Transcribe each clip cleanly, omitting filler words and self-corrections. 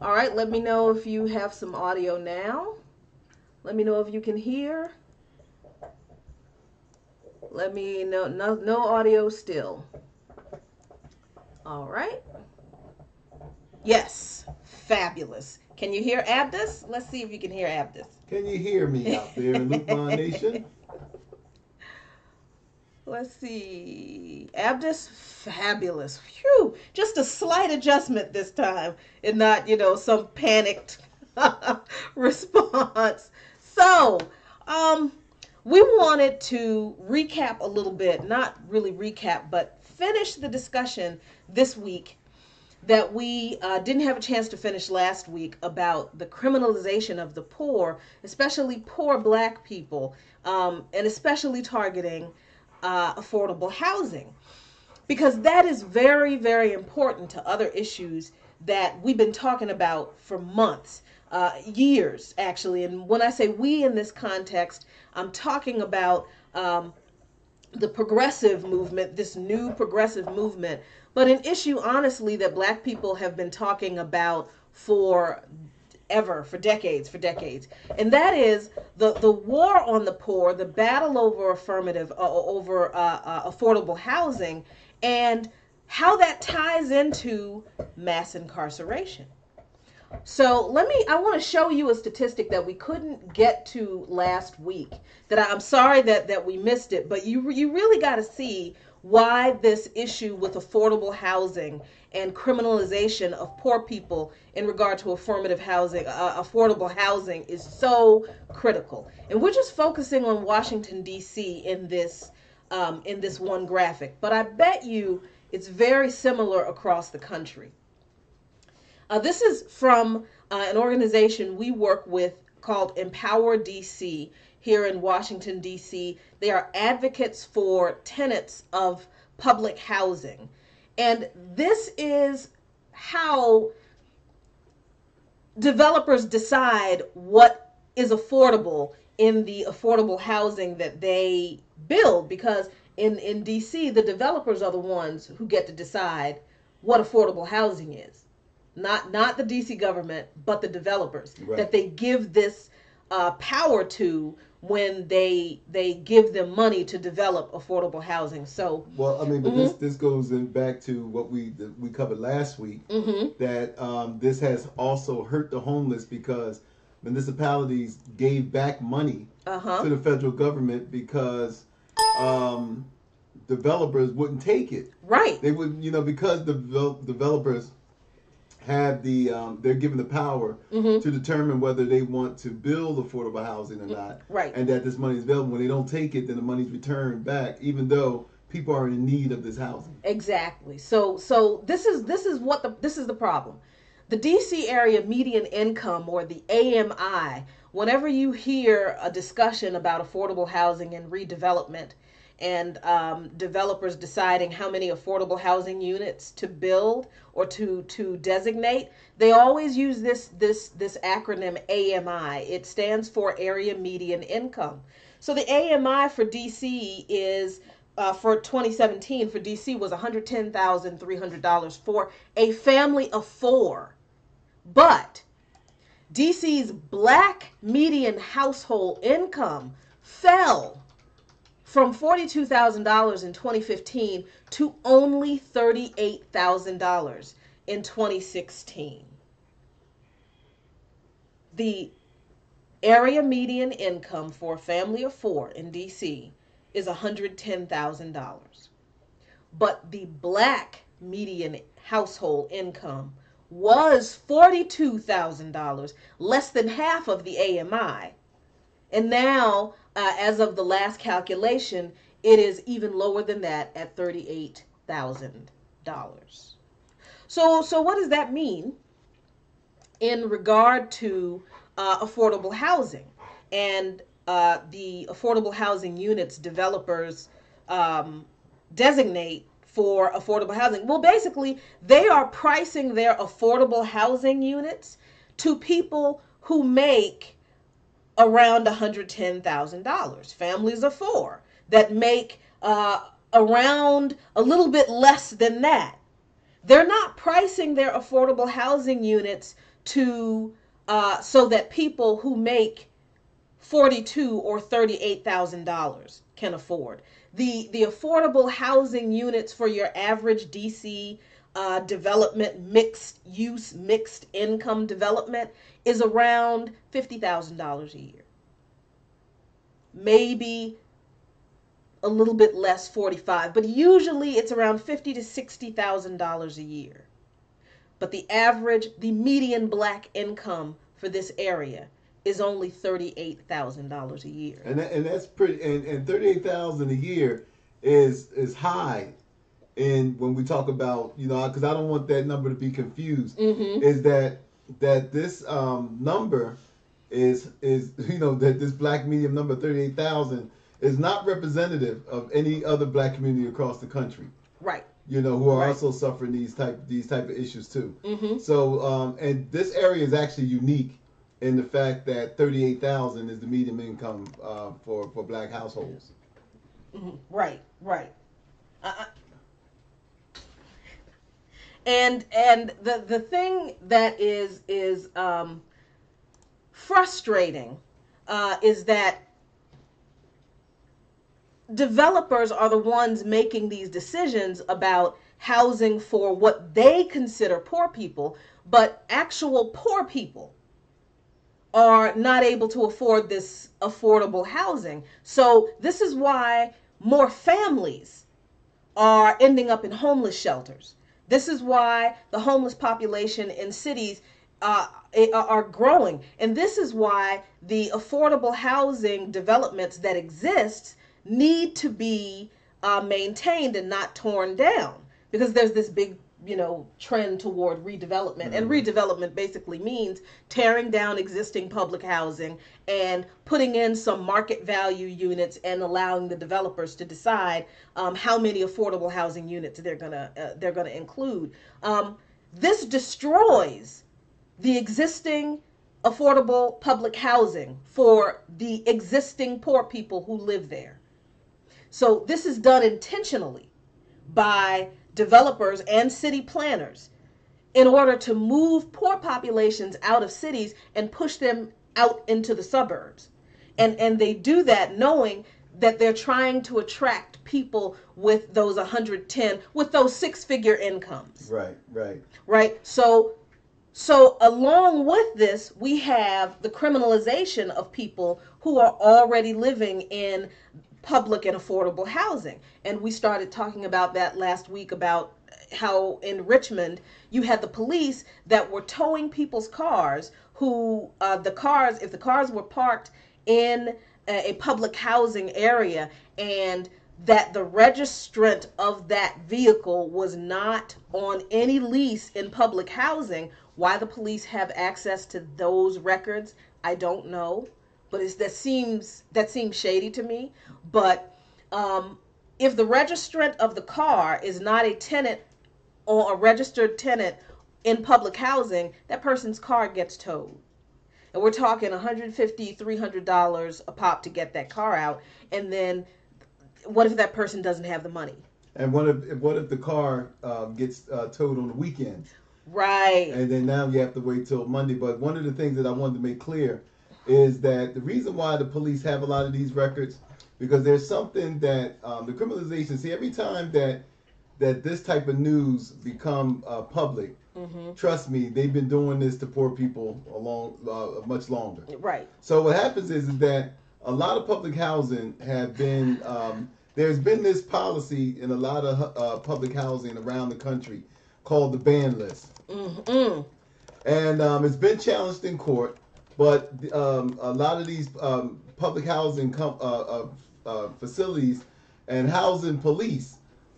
All right, let me know if you have some audio now. Let me know if you can hear. Let me know. No audio still. All right. Yes. Fabulous. Can you hear Abdus? Let's see if you can hear Abdus. Can you hear me out there in Luqman Nation? Let's see. Abdus, fabulous. Phew. Just a slight adjustment this time and not, some panicked response. So, um, we wanted to recap a little bit, not really recap, but finish the discussion this week that we didn't have a chance to finish last week about the criminalization of the poor, especially poor black people, and especially targeting affordable housing. Because that is very, very important to other issues that we've been talking about for months, years, actually. And when I say we in this context, I'm talking about the progressive movement, this new progressive movement, but an issue, honestly, that black people have been talking about for decades. And that is the war on the poor, the battle over affordable housing, and how that ties into mass incarceration. So I want to show you a statistic that we couldn't get to last week. I'm sorry that we missed it, but you really got to see why this issue with affordable housing and criminalization of poor people in regard to affordable housing is so critical. And we're just focusing on Washington D.C. in this one graphic, but I bet you it's very similar across the country. This is from an organization we work with called Empower DC here in Washington, D.C. They are advocates for tenants of public housing. And this is how developers decide what is affordable in the affordable housing that they build. Because in D.C., the developers are the ones who get to decide what affordable housing is. Not the DC government, but the developers, right, that they give this power to when they give them money to develop affordable housing. So, well, I mean, but this goes back to what we covered last week, that this has also hurt the homeless because municipalities gave back money to the federal government because developers wouldn't take it. Right. They would, because the developers have they're given the power to determine whether they want to build affordable housing or not, right, and that this money is available. When they don't take it, then the money's returned back, even though people are in need of this housing. Exactly. So this is the problem. The DC area median income, or the AMI, whenever you hear a discussion about affordable housing and redevelopment, and developers deciding how many affordable housing units to build or to designate, they always use this acronym AMI. It stands for Area Median Income. So the AMI for DC is for 2017 for DC was $110,300 for a family of four. But DC's black median household income fell from $42,000 in 2015 to only $38,000 in 2016. The area median income for a family of four in DC is $110,000. But the black median household income was $42,000, less than half of the AMI. And now, as of the last calculation, it is even lower than that at $38,000. So what does that mean in regard to affordable housing and the affordable housing units developers designate for affordable housing? Well, basically, they are pricing their affordable housing units to people who make around $110,000. Families of four that make around a little bit less than that. They're not pricing their affordable housing units to so that people who make $42,000 or $38,000 can afford. The affordable housing units for your average DC development, mixed use, mixed income development is around $50,000 a year. Maybe a little bit less, 45, but usually it's around $50,000 to $60,000 a year. But the average, the median black income for this area is only $38,000 a year. And that's pretty. And 38,000 a year is high. And when we talk about, because I don't want that number to be confused, is that this number is that this black medium number 38,000 is not representative of any other black community across the country. Right. Who are also suffering these type of issues too. So and this area is actually unique in the fact that 38,000 is the median income for black households. Right. And the thing that is frustrating is that developers are the ones making these decisions about housing for what they consider poor people, but actual poor people are not able to afford this affordable housing. So this is why more families are ending up in homeless shelters. This is why the homeless population in cities are growing. And this is why the affordable housing developments that exist need to be maintained and not torn down, because there's this big trend toward redevelopment. And redevelopment basically means tearing down existing public housing and putting in some market value units and allowing the developers to decide how many affordable housing units they're gonna include. This destroys the existing affordable public housing for the existing poor people who live there. So this is done intentionally by developers and city planners in order to move poor populations out of cities and push them out into the suburbs. And they do that knowing that they're trying to attract people with those 110, with those six-figure incomes. Right. So along with this, we have the criminalization of people who are already living in public and affordable housing. And we started talking about that last week, about how in Richmond you had the police that were towing people's cars who if the cars were parked in a public housing area and that the registrant of that vehicle was not on any lease in public housing. Why the police have access to those records, I don't know. But that seems shady to me. But if the registrant of the car is not a tenant or a registered tenant in public housing, that person's car gets towed. And we're talking $150, $300 a pop to get that car out. And then what if that person doesn't have the money? And what if the car gets towed on the weekends? Right. And then now you have to wait till Monday. But one of the things that I wanted to make clear is that the reason why the police have a lot of these records, because there's something that the criminalization, see, every time that this type of news become public, trust me, they've been doing this to poor people much longer. Right. So what happens is that a lot of public housing have been, there's been this policy in a lot of public housing around the country called the ban list. And it's been challenged in court. But a lot of these public housing facilities and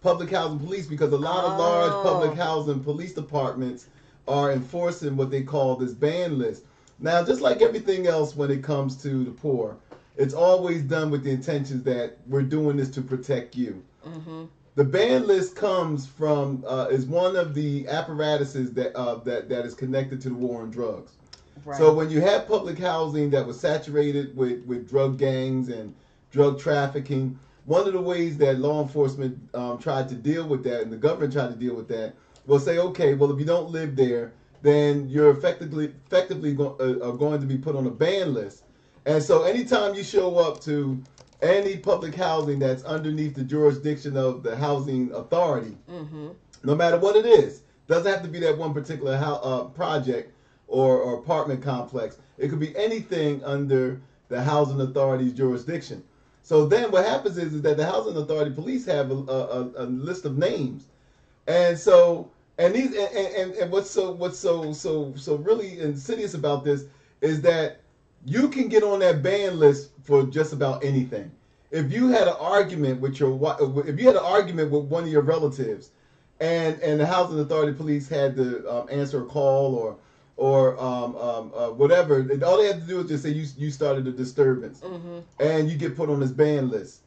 public housing police, because a lot of large public housing police departments are enforcing what they call this ban list. Now, just like everything else when it comes to the poor, it's always done with the intentions that we're doing this to protect you. The ban list comes from is one of the apparatuses that is connected to the war on drugs. Right. So when you have public housing that was saturated with drug gangs and drug trafficking, one of the ways that law enforcement tried to deal with that, and the government tried to deal with that, was say, okay, well, if you don't live there, then you're effectively are going to be put on a ban list. And so anytime you show up to any public housing that's underneath the jurisdiction of the housing authority, no matter what it is, doesn't have to be that one particular project or apartment complex. It could be anything under the housing authority's jurisdiction. So then what happens is that the housing authority police have a list of names, and so and what's so really insidious about this is that you can get on that ban list for just about anything. If you had an argument with one of your relatives, and the housing authority police had to answer a call or whatever, all they had to do is just say you started a disturbance, and you get put on this ban list.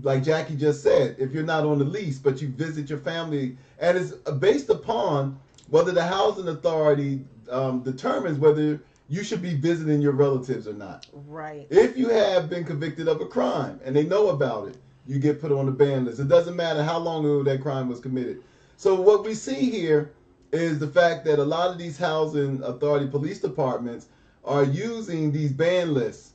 Like Jackie just said, if you're not on the lease but you visit your family, and it's based upon whether the housing authority determines whether you should be visiting your relatives or not. Right. If you have been convicted of a crime and they know about it, you get put on the ban list. It doesn't matter how long ago that crime was committed. So what we see here is the fact that a lot of these housing authority police departments are using these ban lists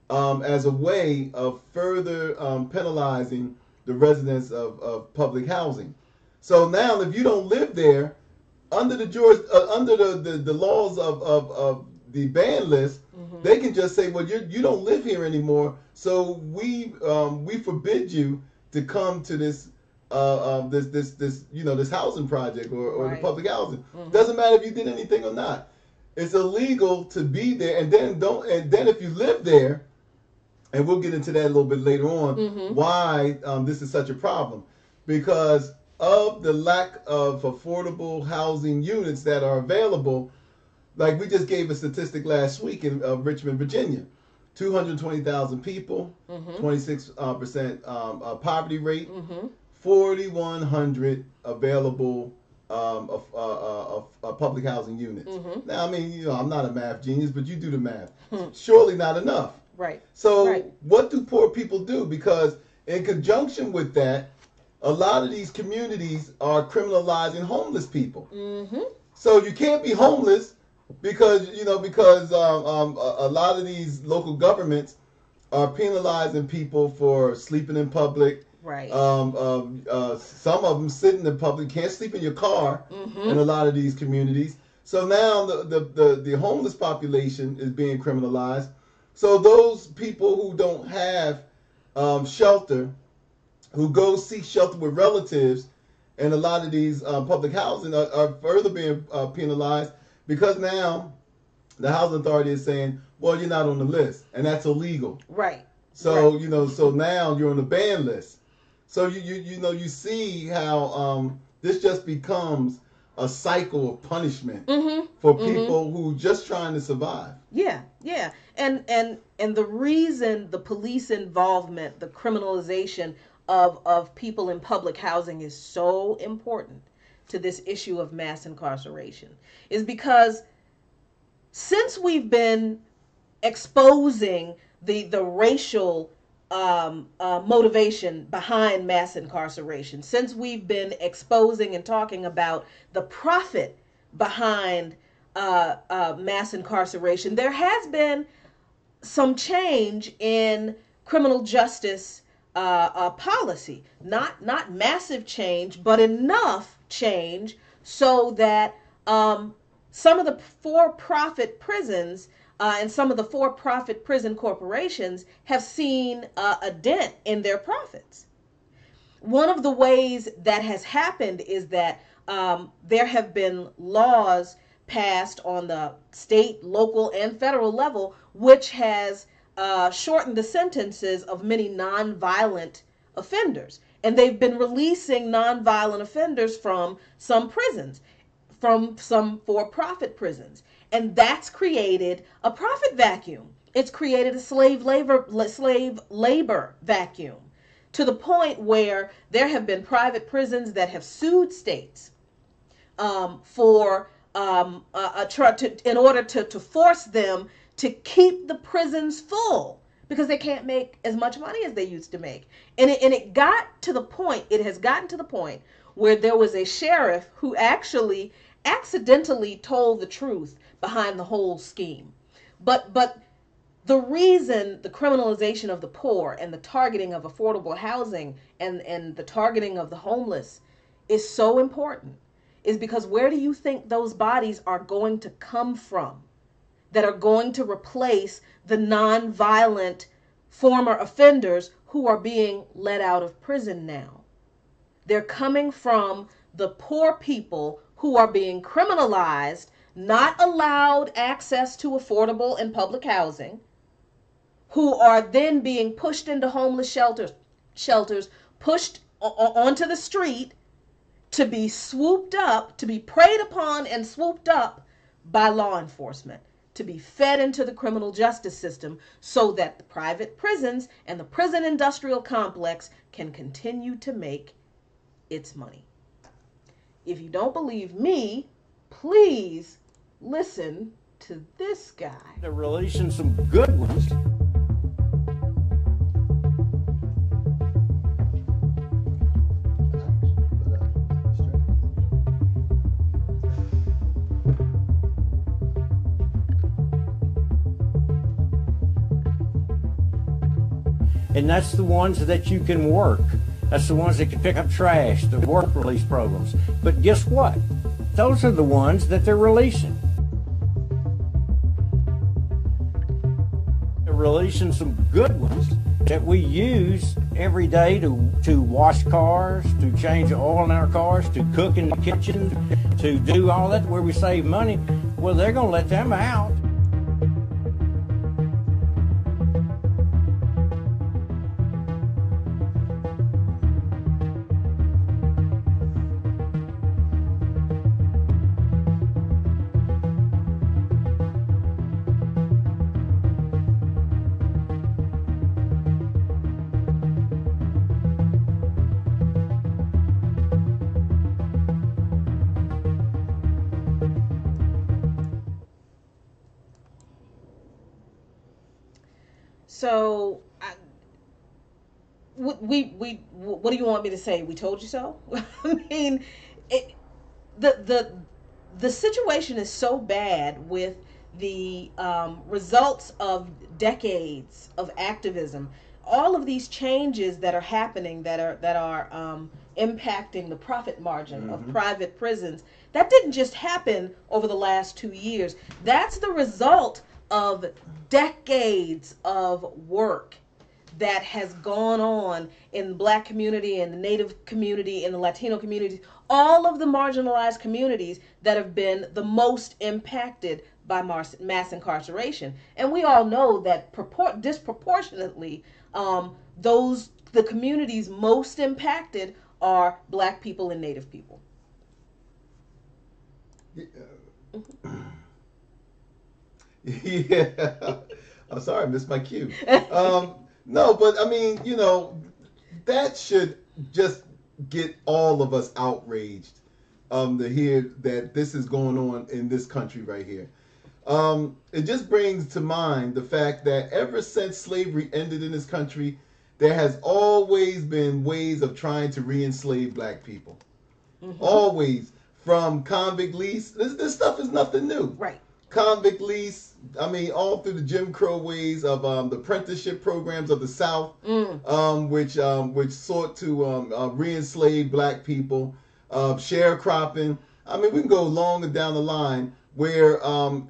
as a way of further penalizing the residents of public housing. So now, if you don't live there, under the laws of the ban list, they can just say, well, you don't live here anymore, so we forbid you to come to this this housing project or the public housing. Doesn't matter if you did anything or not. It's illegal to be there, and then if you live there, and we'll get into that a little bit later on, why this is such a problem, because of the lack of affordable housing units that are available. Like we just gave a statistic last week in Richmond, Virginia, 220,000 people, 26% poverty rate, 4,100 available public housing units. Now, I mean, I'm not a math genius, but you do the math. Surely not enough. Right. So what do poor people do? Because in conjunction with that, a lot of these communities are criminalizing homeless people. So you can't be homeless because a lot of these local governments are penalizing people for sleeping in public. Right. Some of them sitting in public, can't sleep in your car in a lot of these communities. So now the homeless population is being criminalized. So those people who don't have shelter, who go seek shelter with relatives, and a lot of these public housing are further being penalized, because now the housing authority is saying, well, you're not on the list, and that's illegal. Right. So so now you're on the ban list. So you see how this just becomes a cycle of punishment for people who just trying to survive. Yeah. And the reason the police involvement, the criminalization of people in public housing is so important to this issue of mass incarceration is because since we've been exposing the racial motivation behind mass incarceration, since we've been exposing and talking about the profit behind mass incarceration, there has been some change in criminal justice policy. Not massive change, but enough change so that some of the for-profit prisons and some of the for-profit prison corporations have seen a dent in their profits. One of the ways that has happened is that there have been laws passed on the state, local, and federal level, which has shortened the sentences of many nonviolent offenders. And they've been releasing nonviolent offenders from some prisons, from some for-profit prisons. And that's created a profit vacuum. It's created a slave labor vacuum, to the point where there have been private prisons that have sued states in order to force them to keep the prisons full, because they can't make as much money as they used to make. And it has gotten to the point where there was a sheriff who actually accidentally told the truth behind the whole scheme. But the reason the criminalization of the poor and the targeting of affordable housing and the targeting of the homeless is so important is because where do you think those bodies are going to come from that are going to replace the non-violent former offenders who are being let out of prison now? They're coming from the poor people who are being criminalized, not allowed access to affordable and public housing, who are then being pushed into homeless shelters, pushed onto the street to be swooped up, to be preyed upon and swooped up by law enforcement, to be fed into the criminal justice system so that the private prisons and the prison industrial complex can continue to make its money. If you don't believe me, please listen to this guy. They're releasing some good ones. And that's the ones that you can work. That's the ones that can pick up trash, the work release programs. But guess what? Those are the ones that they're releasing. They're releasing some good ones that we use every day to wash cars, to change oil in our cars, to cook in the kitchen, to do all that where we save money. Well, they're going to let them out. So, what do you want me to say? We told you so. I mean, the situation is so bad with the results of decades of activism. All of these changes that are happening that are impacting the profit margin of private prisons. That didn't just happen over the last 2 years. That's the result of decades of work that has gone on in the Black community, in the Native community, in the Latino communities, all of the marginalized communities that have been the most impacted by mass incarceration. And we all know that disproportionately, the communities most impacted are Black people and Native people. Yeah. I'm sorry, I missed my cue. No, but I mean, that should just get all of us outraged to hear that this is going on in this country right here. It just brings to mind the fact that ever since slavery ended in this country, there has always been ways of trying to re-enslave Black people. Always. From convict lease. This stuff is nothing new. Right. Convict lease, I mean, all through the Jim Crow ways of the apprenticeship programs of the South, which sought to re-enslave Black people, sharecropping. I mean, we can go longer down the line where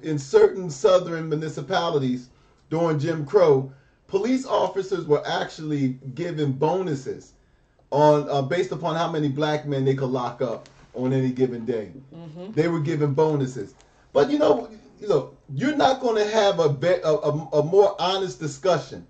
in certain southern municipalities during Jim Crow, police officers were actually given bonuses on based upon how many Black men they could lock up on any given day. They were given bonuses. But you're not going to have a more honest discussion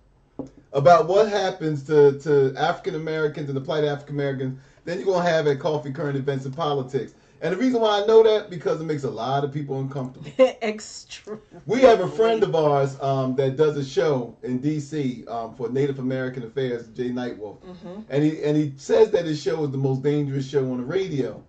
about what happens to African Americans and the plight of African Americans than you're going to have at Coffee Current Events and Politics. And the reason why I know that, because it makes a lot of people uncomfortable. Extreme. We have a friend of ours that does a show in D.C. For Native American Affairs, Jay Nightwolf. And he says that his show is the most dangerous show on the radio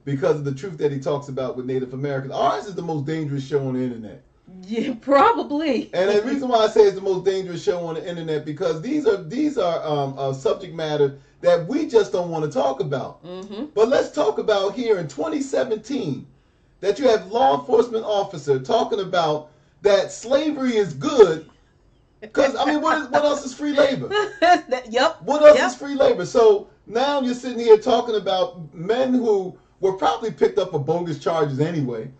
because of the truth that he talks about with Native Americans. Ours is the most dangerous show on the internet. Yeah, probably. And the reason why I say it's the most dangerous show on the internet, because these are subject matter that we just don't want to talk about. But let's talk about here in 2017, that you have law enforcement officer talking about that slavery is good. Because, I mean, what else is free labor? Yep. What else is free labor? So now you're sitting here talking about men who were probably picked up for bogus charges anyway,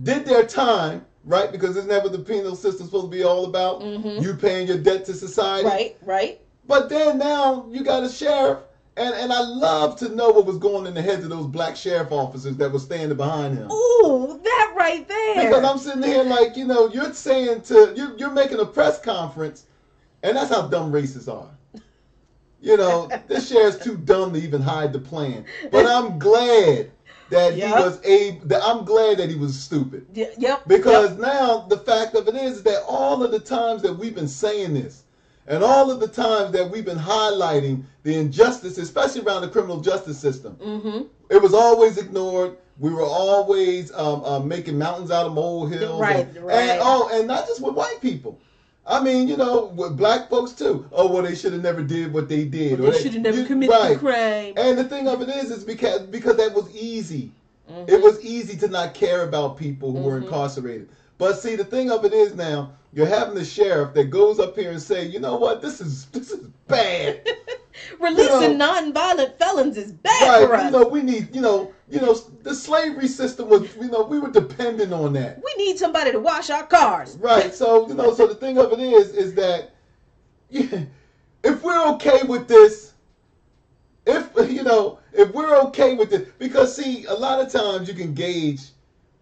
did their time, right? Because isn't that what the penal system's supposed to be all about? Mm-hmm. You paying your debt to society. Right. But then now you got a sheriff, and I love to know what was going in the heads of those black sheriff officers that were standing behind him. Ooh, that right there. Because I'm sitting here like, you're saying you're making a press conference, and that's how dumb racists are. This sheriff's too dumb to even hide the plan. But I'm glad that I'm glad that he was stupid. Yep. Because now the fact of it is that all of the times that we've been saying this, and all of the times that we've been highlighting the injustice, especially around the criminal justice system, mm-hmm. It was always ignored. We were always making mountains out of molehills. Right. And not just with white people. I mean, with black folks too. Oh, well, they should have never did what they did. Or they should have never committed the crime. And the thing of it is because that was easy. Mm-hmm. It was easy to not care about people who mm-hmm. were incarcerated. But see, the thing of it is now, you're having the sheriff that goes up here and say, you know what, this is bad. Releasing non-violent felons is bad for us. We need, the slavery system was, we were dependent on that. We need somebody to wash our cars. Right. So, so the thing of it is that if we're okay with this, if we're okay with this, because see, a lot of times you can gauge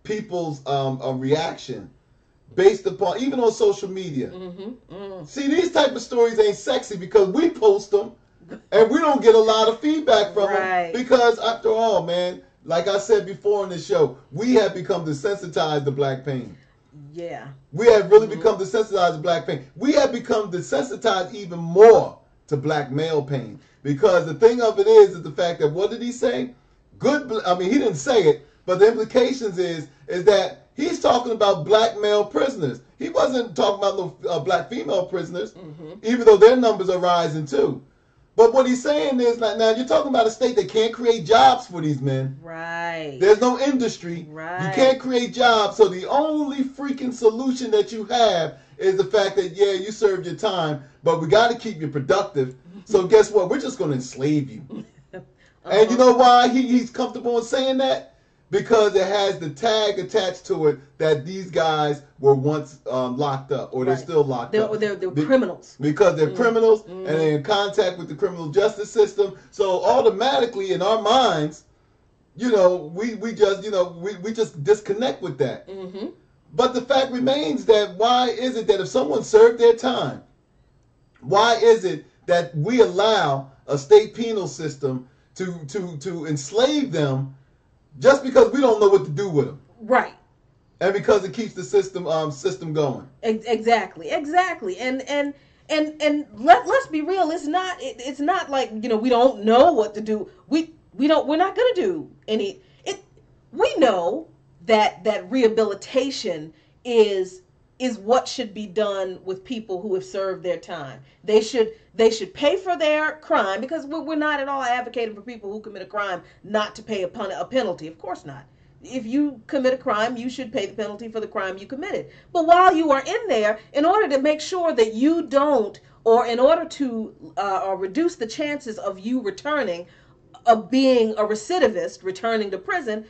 people's reaction based upon, even on social media. Mm-hmm. Mm. See, these type of stories ain't sexy because we post them and we don't get a lot of feedback from them because after all, man, like I said before in the show, we have become desensitized to black pain. Yeah. We have really become desensitized to black pain. We have become desensitized even more to black male pain because the thing of it is the fact that, what did he say? He didn't say it, but the implications is that he's talking about black male prisoners. He wasn't talking about no black female prisoners, mm-hmm. even though their numbers are rising too. But what he's saying is, now you're talking about a state that can't create jobs for these men. Right. There's no industry. Right. You can't create jobs. So the only freaking solution that you have is the fact that, you served your time, but we got to keep you productive. So guess what? We're just going to enslave you. Uh-huh. And you know why he's comfortable in saying that? Because it has the tag attached to it that these guys were once locked up, or they're still locked up. They're criminals. Because they're criminals, and they're in contact with the criminal justice system. So automatically, in our minds, we just disconnect with that. Mm-hmm. But the fact remains that why is it that if someone served their time, why is it that we allow a state penal system to enslave them? Just because we don't know what to do with them, right? And because it keeps the system going. Exactly, and let's be real. It's not like we don't know what to do. We're not gonna do any. We know that rehabilitation is what should be done with people who have served their time. They should pay for their crime, because we're not at all advocating for people who commit a crime not to pay a penalty. Of course not. If you commit a crime, you should pay the penalty for the crime you committed. But while you are in there, in order to make sure that you don't, or in order to reduce the chances of you returning, of being a recidivist, returning to prison,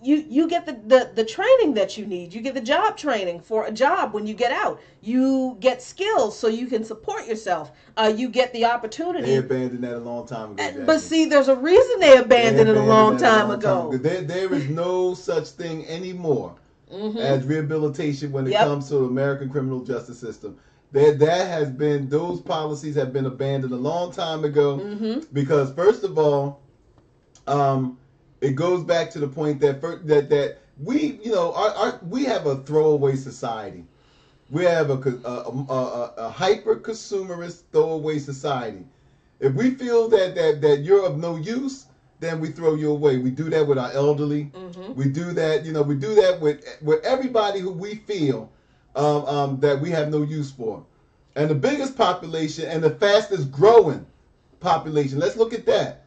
you get the training that you need. You get the job training for a job when you get out. You get skills so you can support yourself. You get the opportunity. They abandoned that a long time ago. But see, there's a reason they abandoned it a long time ago. There is no such thing anymore as rehabilitation when it comes to the American criminal justice system. Those policies have been abandoned a long time ago because, first of all, it goes back to the point that we, we have a throwaway society. We have a hyper consumerist throwaway society. If we feel that you're of no use, then we throw you away. We do that with our elderly. We do that, we do that with everybody who we feel that we have no use for. And the biggest population and the fastest growing population, let's look at that.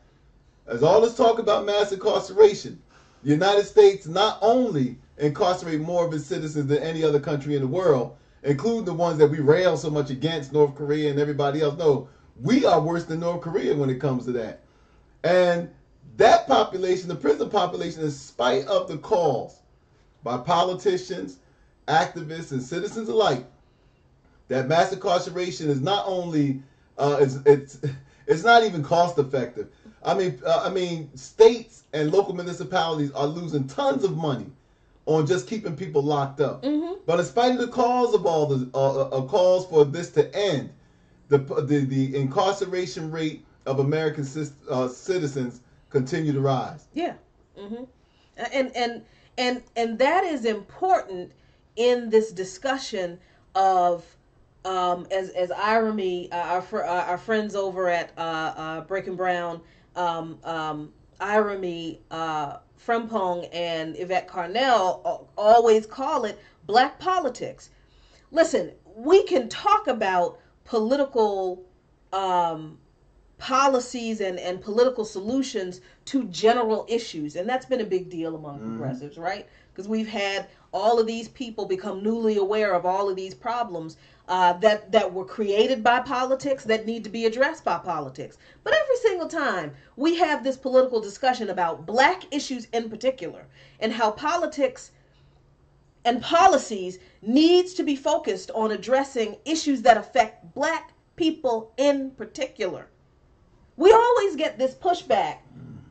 As all this talk about mass incarceration, The United States not only incarcerate more of its citizens than any other country in the world, including the ones that we rail so much against, North Korea and everybody else. No, we are worse than North Korea when it comes to that. And that population, the prison population, in spite of the calls by politicians, activists, and citizens alike, that mass incarceration is not only it's not even cost effective. I mean, states and local municipalities are losing tons of money on just keeping people locked up. Mm-hmm. But in spite of the calls of all the calls for this to end, the incarceration rate of American citizens continue to rise. Yeah, mm-hmm. and that is important in this discussion of as Irony, our friends over at Breaking Brown, Irony, Frempong, and Yvette Carnell always call it black politics. Listen, we can talk about political policies and political solutions to general issues, and that's been a big deal among progressives, right? Because we've had all of these people become newly aware of all of these problems that were created by politics that need to be addressed by politics. But every single time we have this political discussion about black issues in particular, and how politics and policies needs to be focused on addressing issues that affect black people in particular, we always get this pushback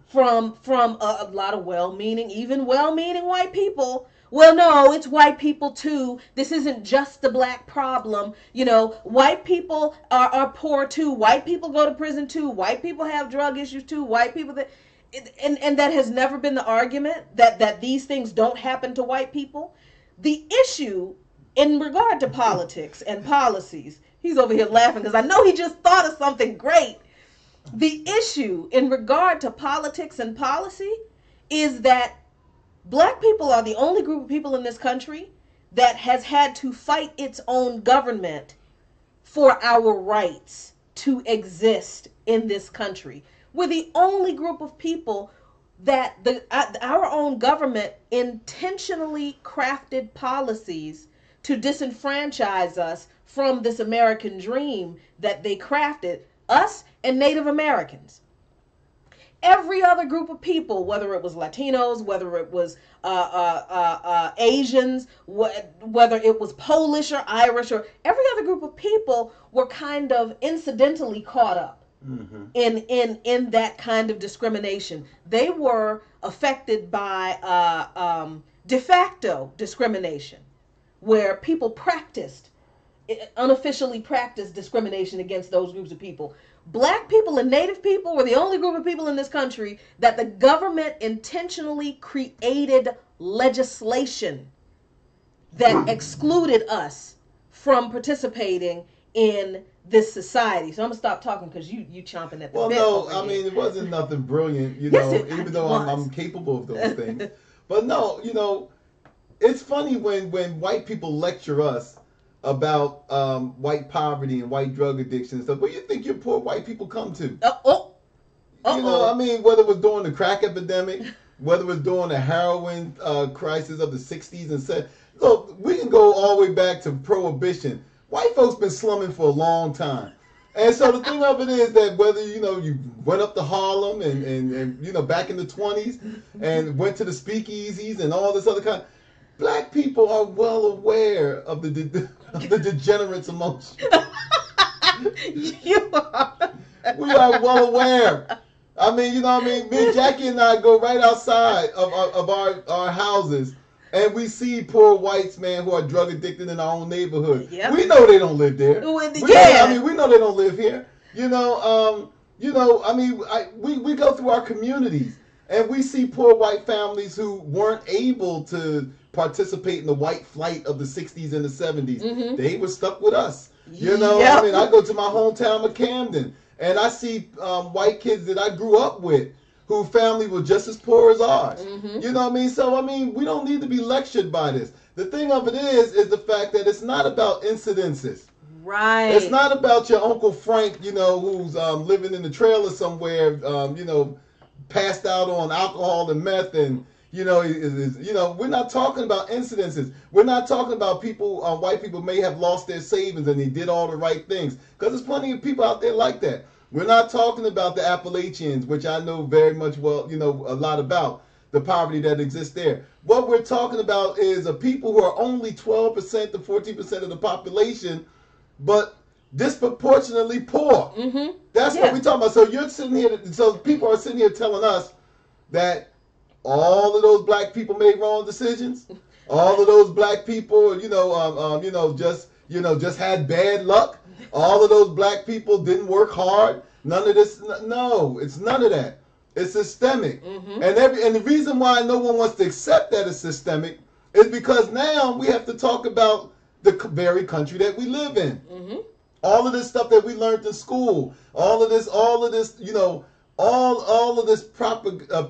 from a lot of well-meaning white people. Well, no, it's white people too. This isn't just the black problem. You know, white people are poor too. White people go to prison too. White people have drug issues too. White people and that has never been the argument that these things don't happen to white people. The issue in regard to politics and policies, he's over here laughing because I know he just thought of something great. The issue in regard to politics and policy is that black people are the only group of people in this country that has had to fight its own government for our rights to exist in this country. We're the only group of people that our own government intentionally crafted policies to disenfranchise us from this American dream that they crafted, us and Native Americans. Every other group of people, whether it was Latinos, whether it was Asians, whether it was Polish or Irish, or every other group of people were kind of incidentally caught up in that kind of discrimination. They were affected by de facto discrimination, where people unofficially practiced discrimination against those groups of people. Black people and Native people were the only group of people in this country that the government intentionally created legislation that excluded us from participating in this society. So I'm gonna stop talking because you chomping at the bit. Well, no, I mean, it wasn't nothing brilliant, even though I'm capable of those things. But no, it's funny when white people lecture us about white poverty and white drug addiction and stuff. Where you think your poor white people come to? I mean, whether it was during the crack epidemic, whether it was during the heroin crisis of the 60s and 70s. Look, we can go all the way back to Prohibition. White folks been slumming for a long time. And so the thing of it is that whether, you went up to Harlem and back in the 20s and went to the speakeasies and all this other kind, black people are well aware of the degenerates amongst you. You are. We are well aware. I mean, me and Jackie and I go right outside of our houses, and we see poor whites, man, who are drug addicted in our own neighborhood. Yep. We know they don't live there. We know they don't live here. We go through our communities, and we see poor white families who weren't able to participate in the white flight of the 60s and the 70s. Mm-hmm. They were stuck with us. Yep. I go to my hometown of Camden, and I see white kids that I grew up with whose family was just as poor as ours. Mm-hmm. So, we don't need to be lectured by this. The thing of it is the fact that it's not about incidences. Right. It's not about your Uncle Frank, who's living in the trailer somewhere, passed out on alcohol and meth, and you know, we're not talking about incidences. We're not talking about people, white people may have lost their savings and they did all the right things. Because there's plenty of people out there like that. We're not talking about the Appalachians, which I know very much well, you know, a lot about the poverty that exists there. What we're talking about is a people who are only 12% to 14% of the population, but disproportionately poor. Mm-hmm. That's what we're talking about. So you're sitting here, so people are sitting here telling us that all of those black people made wrong decisions. All of those black people, just had bad luck. All of those black people didn't work hard. None of this. No, it's none of that. It's systemic. Mm-hmm. And the reason why no one wants to accept that it's systemic is because now we have to talk about the very country that we live in. Mm-hmm. All of this stuff that we learned in school, all of this, all of this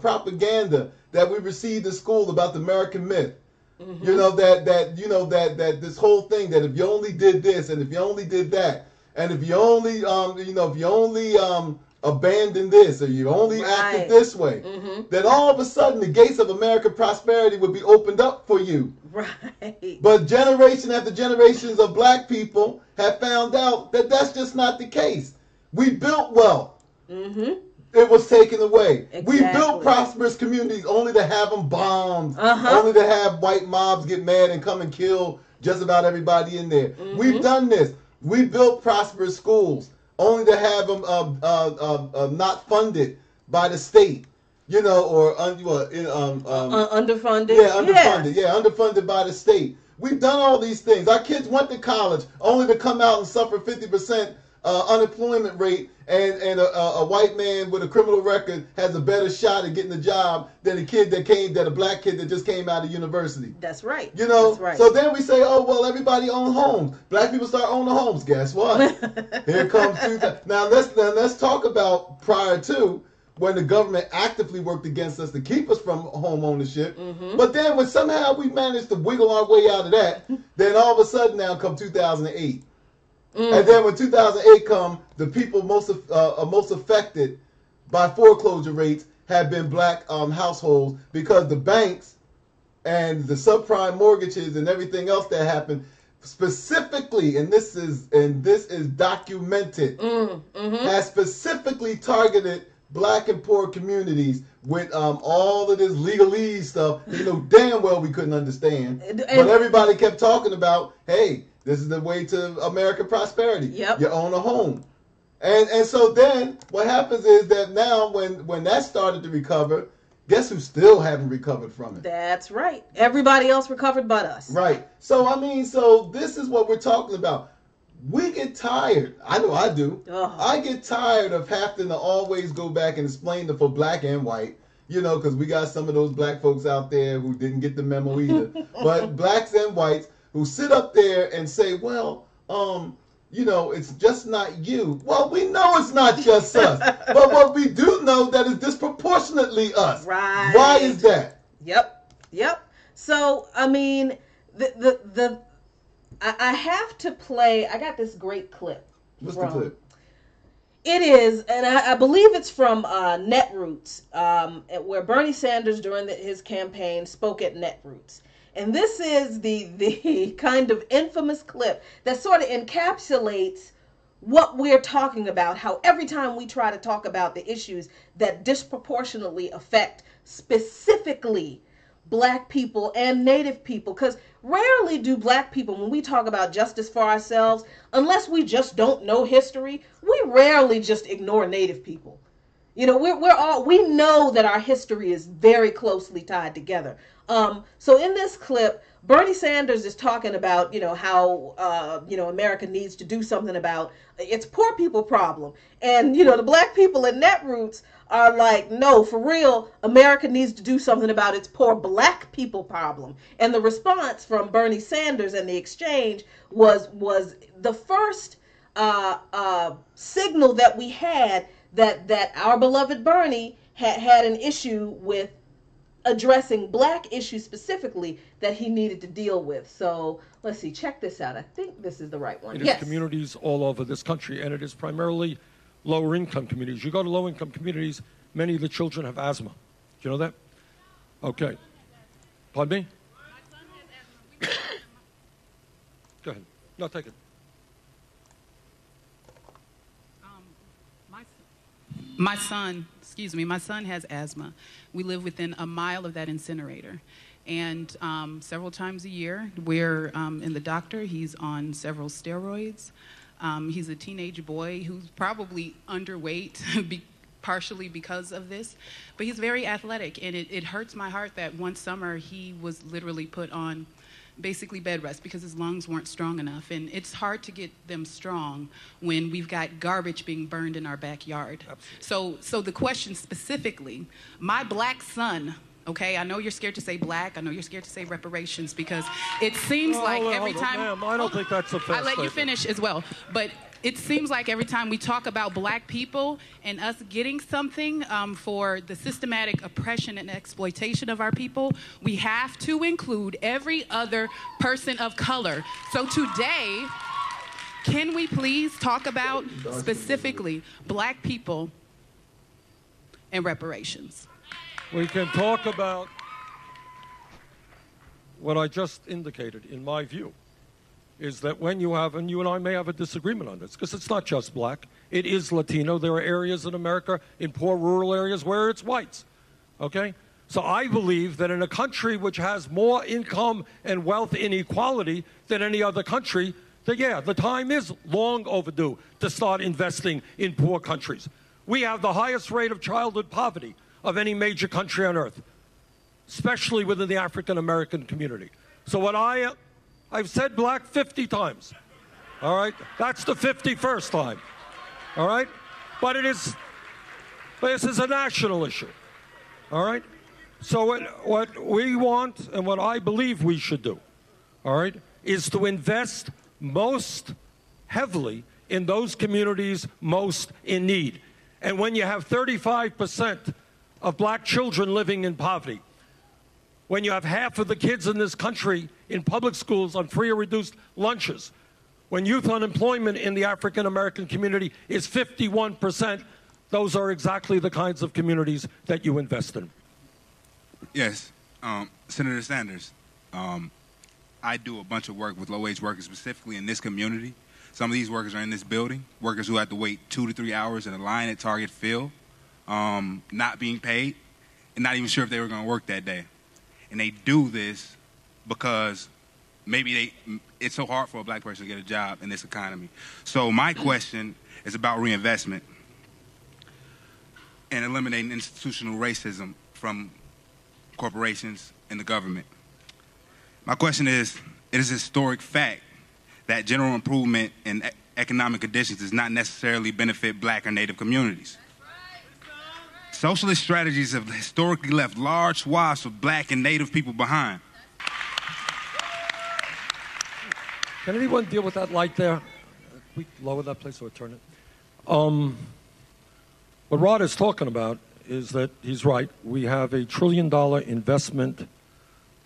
propaganda that we received in school about the American myth. Mm-hmm. That this whole thing that if you only did this and if you only did that and if you only abandoned this or you only acted this way, mm-hmm. then all of a sudden the gates of American prosperity would be opened up for you. Right. But generation after generations of black people have found out that that's just not the case. We built wealth. Mm-hmm. It was taken away. Exactly. We built prosperous communities only to have them bombed, only to have white mobs get mad and come and kill just about everybody in there. Mm-hmm. We've done this. We built prosperous schools only to have them not funded by the state, or underfunded. Yeah, underfunded. Yeah, underfunded by the state. We've done all these things. Our kids went to college only to come out and suffer 50% unemployment rate, and a white man with a criminal record has a better shot at getting a job than a black kid that just came out of university. That's right. That's right. So then we say, oh, well, everybody owns homes. Black people start owning homes. Guess what? Here comes 2000. Now let's talk about prior to when the government actively worked against us to keep us from home ownership. Mm-hmm. But then when somehow we managed to wiggle our way out of that, then all of a sudden now come 2008. Mm. And then when 2008 come, the people most affected by foreclosure rates have been black households because the banks and the subprime mortgages and everything else that happened specifically, and this is documented, has specifically targeted black and poor communities with all of this legalese stuff. Damn well we couldn't understand, but everybody kept talking about, hey, this is the way to American prosperity. Yep. You own a home. And so then what happens is that now when that started to recover, guess who still haven't recovered from it? That's right. Everybody else recovered but us. Right. So, so this is what we're talking about. We get tired. I know I do. I get tired of having to always go back and explain for black and white, because we got some of those black folks out there who didn't get the memo either. But blacks and whites who sit up there and say, well, it's just not you. Well, we know it's not just us. But what we do know that is disproportionately us. Right. Why is that? Yep. So, I mean, I have to play, I got this great clip. What's the clip? It is, and I believe it's from Netroots, where Bernie Sanders during his campaign spoke at Netroots. And this is the kind of infamous clip that sort of encapsulates what we're talking about, how every time we try to talk about the issues that disproportionately affect specifically black people and native people, because rarely do black people, when we talk about justice for ourselves, unless we just don't know history, we rarely just ignore native people. We know that our history is very closely tied together. So in this clip, Bernie Sanders is talking about, how, America needs to do something about its poor people problem. And, the black people in Netroots are like, no, for real, America needs to do something about its poor black people problem. And the response from Bernie Sanders and the exchange was the first signal that we had that our beloved Bernie had an issue with addressing black issues specifically that he needed to deal with. So let's see, check this out. I think this is the right one. It is communities all over this country, and it is primarily lower income communities. You go to low income communities, many of the children have asthma. Do you know that? Okay. Pardon me? Go ahead. No, take it. My son has asthma. We live within a mile of that incinerator. And several times a year, we're in the doctor. He's on several steroids. He's a teenage boy who's probably underweight partially because of this. But he's very athletic, and it hurts my heart that one summer he was literally put on basically bed rest because his lungs weren't strong enough. And it's hard to get them strong when we've got garbage being burned in our backyard. So the question specifically, my black son, okay, I know you're scared to say black. I know you're scared to say reparations because it seems like every time... Ma'am, I don't think that's a fair I'll let you finish as well. But it seems like every time we talk about black people and us getting something for the systematic oppression and exploitation of our people, we have to include every other person of color. So today, can we please talk about specifically black people and reparations? We can talk about what I just indicated, in my view, is that when you have, and you and I may have a disagreement on this, because it's not just black, it is Latino. There are areas in America, in poor rural areas, where it's whites, okay? So I believe that in a country which has more income and wealth inequality than any other country, that yeah, the time is long overdue to start investing in poor countries. We have the highest rate of childhood poverty of any major country on earth, especially within the African American community. So what I've said black 50 times, all right? That's the 51st time, all right? But this is a national issue, all right? So what we want and what I believe we should do, all right, is to invest most heavily in those communities most in need. And when you have 35% of black children living in poverty, when you have half of the kids in this country in public schools on free or reduced lunches, when youth unemployment in the African American community is 51%, those are exactly the kinds of communities that you invest in. Yes, Senator Sanders, I do a bunch of work with low-wage workers, specifically in this community. Some of these workers are in this building, workers who have to wait 2 to 3 hours in a line at Target Field, not being paid, and not even sure if they were going to work that day. And they do this because maybe it's so hard for a black person to get a job in this economy. So my question is about reinvestment and eliminating institutional racism from corporations and the government. My question is, it is a historic fact that general improvement in economic conditions does not necessarily benefit black or Native communities. Socialist strategies have historically left large swaths of black and Native people behind. Can anyone deal with that light there? Can we lower that, please, or turn it? What Rod is talking about is that he's right. We have $1 trillion investment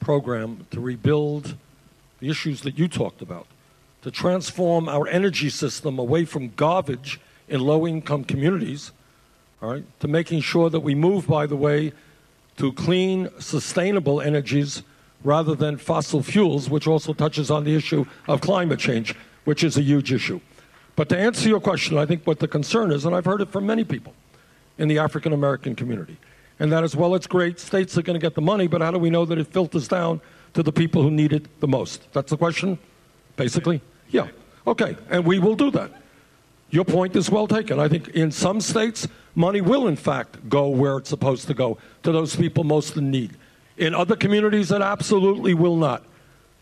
program to rebuild the issues that you talked about, to transform our energy system away from garbage in low-income communities, all right, to making sure that we move, by the way, to clean, sustainable energies rather than fossil fuels, which also touches on the issue of climate change, which is a huge issue. But to answer your question, I think what the concern is, and I've heard it from many people in the African American community, and that is, well, it's great, states are going to get the money, but how do we know that it filters down to the people who need it the most? That's the question, basically? Yeah. Okay, and we will do that. Your point is well taken. I think in some states, money will, in fact, go where it's supposed to go, to those people most in need. In other communities, it absolutely will not.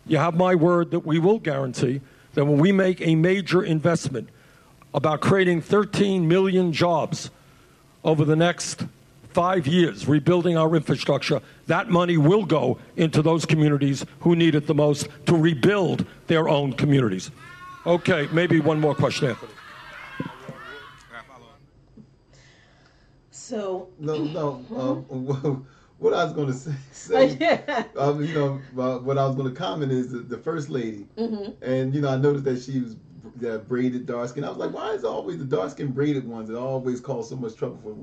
You have my word that we will guarantee that when we make a major investment about creating 13 million jobs over the next 5 years, rebuilding our infrastructure, that money will go into those communities who need it the most to rebuild their own communities. Okay, maybe one more question, Anthony. So what I was going to say yeah. what I was going to comment is the first lady, and I noticed that she was braided dark skin. I was like, why is it always the dark skin braided ones that always cause so much trouble for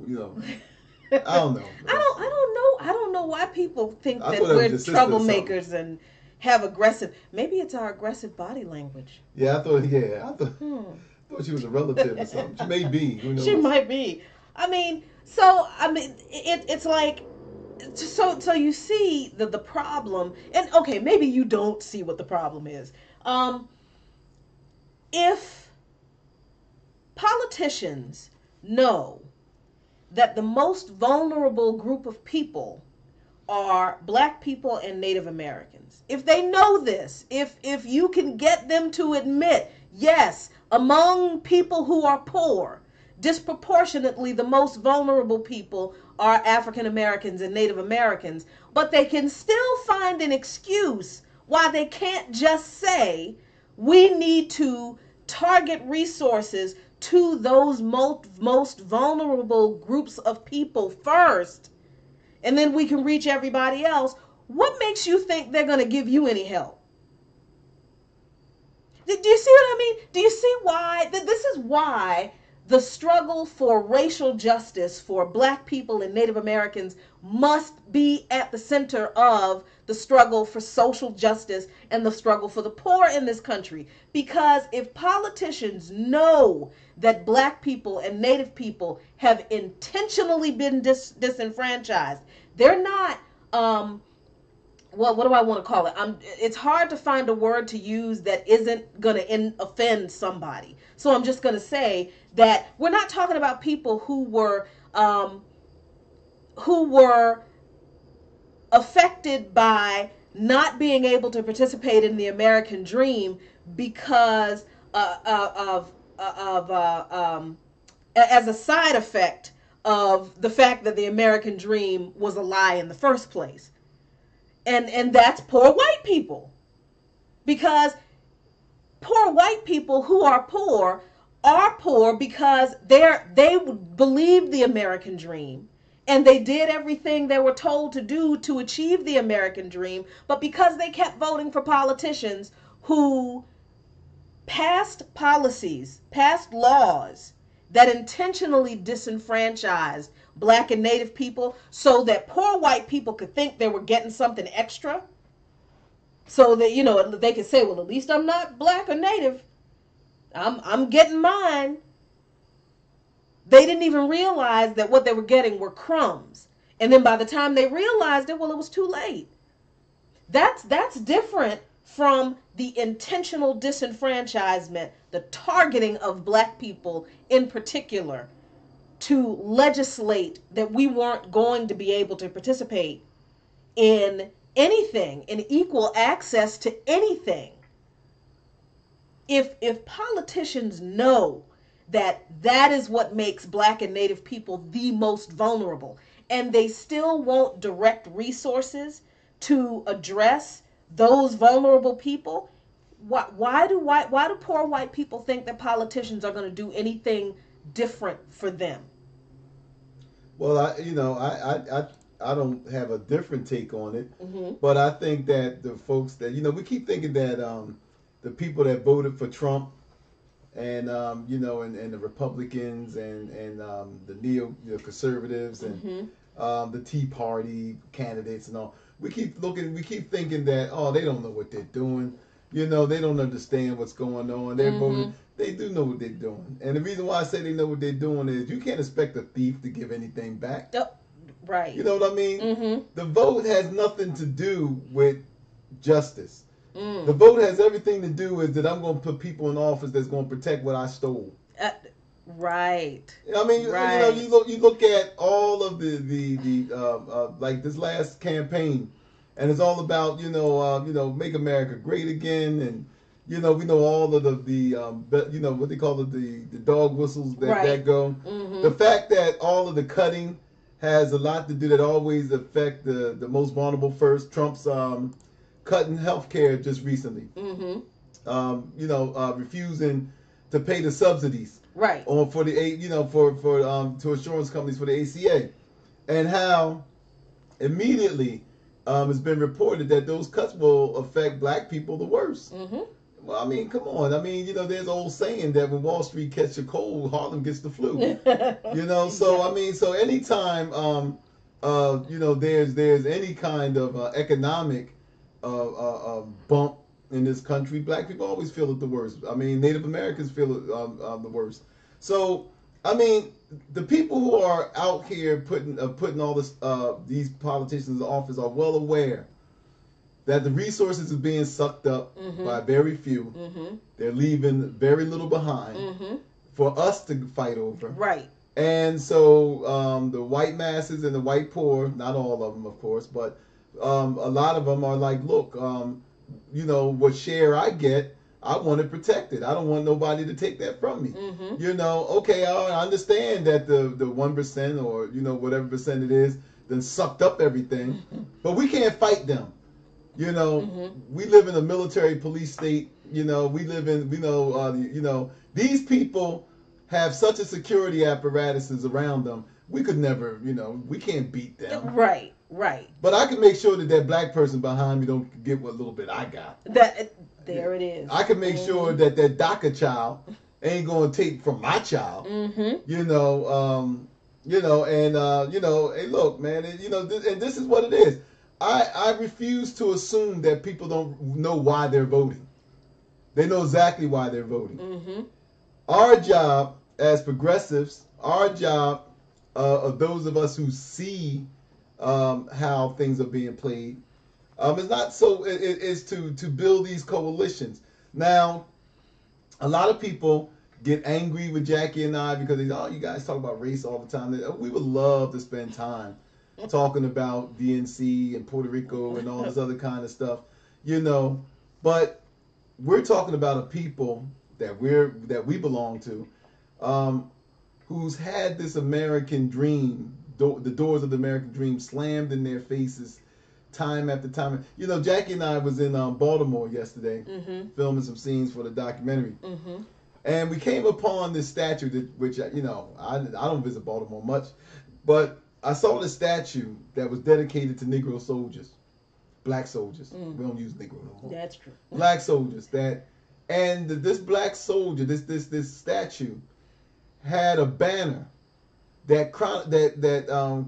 I don't know. I don't know why people think I that thought that we're was your sister or troublemakers and have aggressive. Maybe it's our aggressive body language. Yeah, I thought she was a relative or something. She may be. Who knows? She might be. It's like, so you see the problem, and okay, maybe you don't see what the problem is. If politicians know that the most vulnerable group of people are black people and Native Americans, if they know this, if you can get them to admit, yes, among people who are poor, disproportionately the most vulnerable people are African Americans and Native Americans, but they can still find an excuse why they can't just say we need to target resources to those most vulnerable groups of people first, and then we can reach everybody else. What makes you think they're going to give you any help? Do you see what I mean? Do you see why? This is why the struggle for racial justice for black people and Native Americans must be at the center of the struggle for social justice and the struggle for the poor in this country. Because if politicians know that black people and Native people have intentionally been disenfranchised, they're not, well, what do I want to call it? It's hard to find a word to use that isn't going to offend somebody. So I'm just going to say that we're not talking about people who were affected by not being able to participate in the American dream because as a side effect of the fact that the American dream was a lie in the first place. And that's poor white people. Because poor white people who are poor because they believed the American dream and they did everything they were told to do to achieve the American dream, but because they kept voting for politicians who passed policies, passed laws that intentionally disenfranchised black and Native people so that poor white people could think they were getting something extra, so that, they could say, well, at least I'm not black or Native. I'm getting mine. They didn't even realize that what they were getting were crumbs. And then by the time they realized it, well, it was too late. That's different from the intentional disenfranchisement, the targeting of black people in particular, to legislate that we weren't going to be able to participate in anything, in equal access to anything. If politicians know that is what makes black and Native people the most vulnerable, and they still won't direct resources to address those vulnerable people, why do poor white people think that politicians are going to do anything different for them? Well, I don't have a different take on it, Mm-hmm. but I think that the folks that we keep thinking that the people that voted for Trump and and the Republicans and the neoconservatives and the Tea Party candidates and all, we keep thinking that they don't know what they're doing. They don't understand what's going on. They're voting. They do know what they're doing. And the reason why I say they know what they're doing is you can't expect a thief to give anything back. Right. You know what I mean? Mm-hmm. The vote has nothing to do with justice. The vote has everything to do with that I'm going to put people in office that's going to protect what I stole. Right. I mean, right. you look at all of the like this last campaign, and it's all about make America great again, and we know all of the what they call it, the dog whistles that go. Mm-hmm. The fact that all of the cutting has a lot to do that always affect the most vulnerable first. Trump's cutting health care just recently. Mm-hmm. Refusing to pay the subsidies. Right. For the to insurance companies for the ACA, and how immediately it's been reported that those cuts will affect black people the worst. Mm-hmm. Well, I mean, come on. I mean, there's an old saying that when Wall Street catches a cold, Harlem gets the flu. So I mean, so anytime there's any kind of economic bump in this country, black people always feel it the worst. I mean, Native Americans feel it the worst. So, I mean, the people who are out here putting all this these politicians in office are well aware that the resources are being sucked up by very few. They're leaving very little behind for us to fight over. Right. And so the white masses and the white poor, not all of them, of course, but a lot of them are like, look, what share I get, I want it protected. I don't want nobody to take that from me. Okay, I understand that the 1% or, whatever percent it is, then sucked up everything, but we can't fight them. We live in a military police state. We live in, these people have such a security apparatuses around them. We could never, we can't beat them. Right. But I can make sure that black person behind me don't get what little bit I got. There it is. I can make sure that DACA child ain't going to take from my child. Hey, look, man, and this is what it is. I refuse to assume that people don't know why they're voting. They know exactly why they're voting. Our job as progressives, our job of those of us who see how things are being played, is not so. It is to build these coalitions. Now, a lot of people get angry with Jackie and I because you guys talk about race all the time. We would love to spend time talking about DNC and Puerto Rico and all this other kind of stuff, But we're talking about a people that we belong to, who's had this American dream, the doors of the American dream slammed in their faces time after time. Jackie and I was in Baltimore yesterday, filming some scenes for the documentary, and we came upon this statue which I don't visit Baltimore much, but I saw this statue that was dedicated to Negro soldiers, black soldiers. We don't use Negro no more. That's true. Black soldiers this black soldier, this statue, had a banner that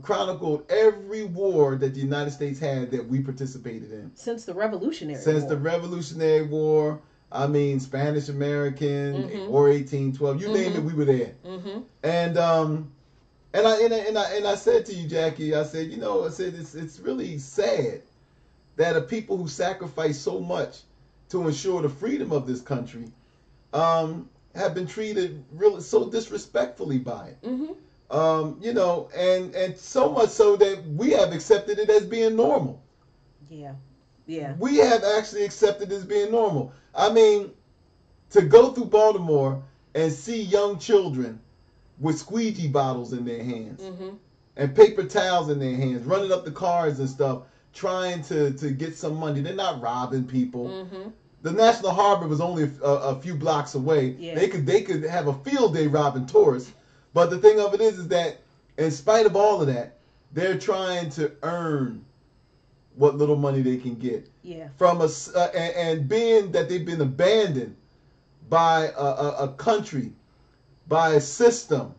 chronicled every war that the United States had that we participated in since the Revolutionary War. I mean, Spanish American War 1812. You name it, we were there. And I said to you, Jackie, I said, it's really sad that a people who sacrifice so much to ensure the freedom of this country have been treated really so disrespectfully by it. And so much so that we have accepted it as being normal. Yeah. We have actually accepted it as being normal. I mean, to go through Baltimore and see young children with squeegee bottles in their hands and paper towels in their hands, running up the cars and stuff, trying to get some money. They're not robbing people. The National Harbor was only a few blocks away. Yeah. They could have a field day robbing tourists. But the thing of it is that in spite of all of that, they're trying to earn what little money they can get. Yeah. From and being that they've been abandoned by a country, by a system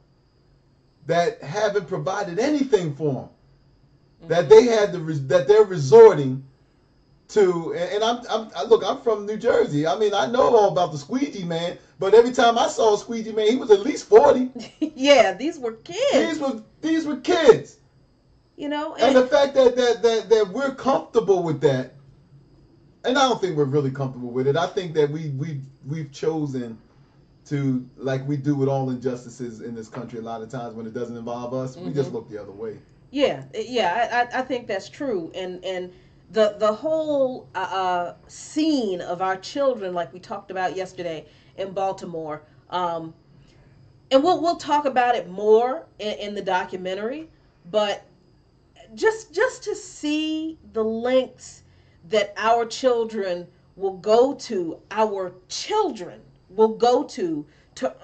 that haven't provided anything for them, that they're resorting to. And I'm from New Jersey. I mean, I know all about the squeegee man, but every time I saw a squeegee man, he was at least 40. Yeah, these were kids. These were kids. And the fact that we're comfortable with that, and I don't think we're really comfortable with it. I think that we've chosen to, like we do with all injustices in this country a lot of times when it doesn't involve us, we just look the other way. Yeah, I think that's true. And the whole scene of our children, like we talked about yesterday in Baltimore, and we'll talk about it more in the documentary, but just to see the lengths that our children will go to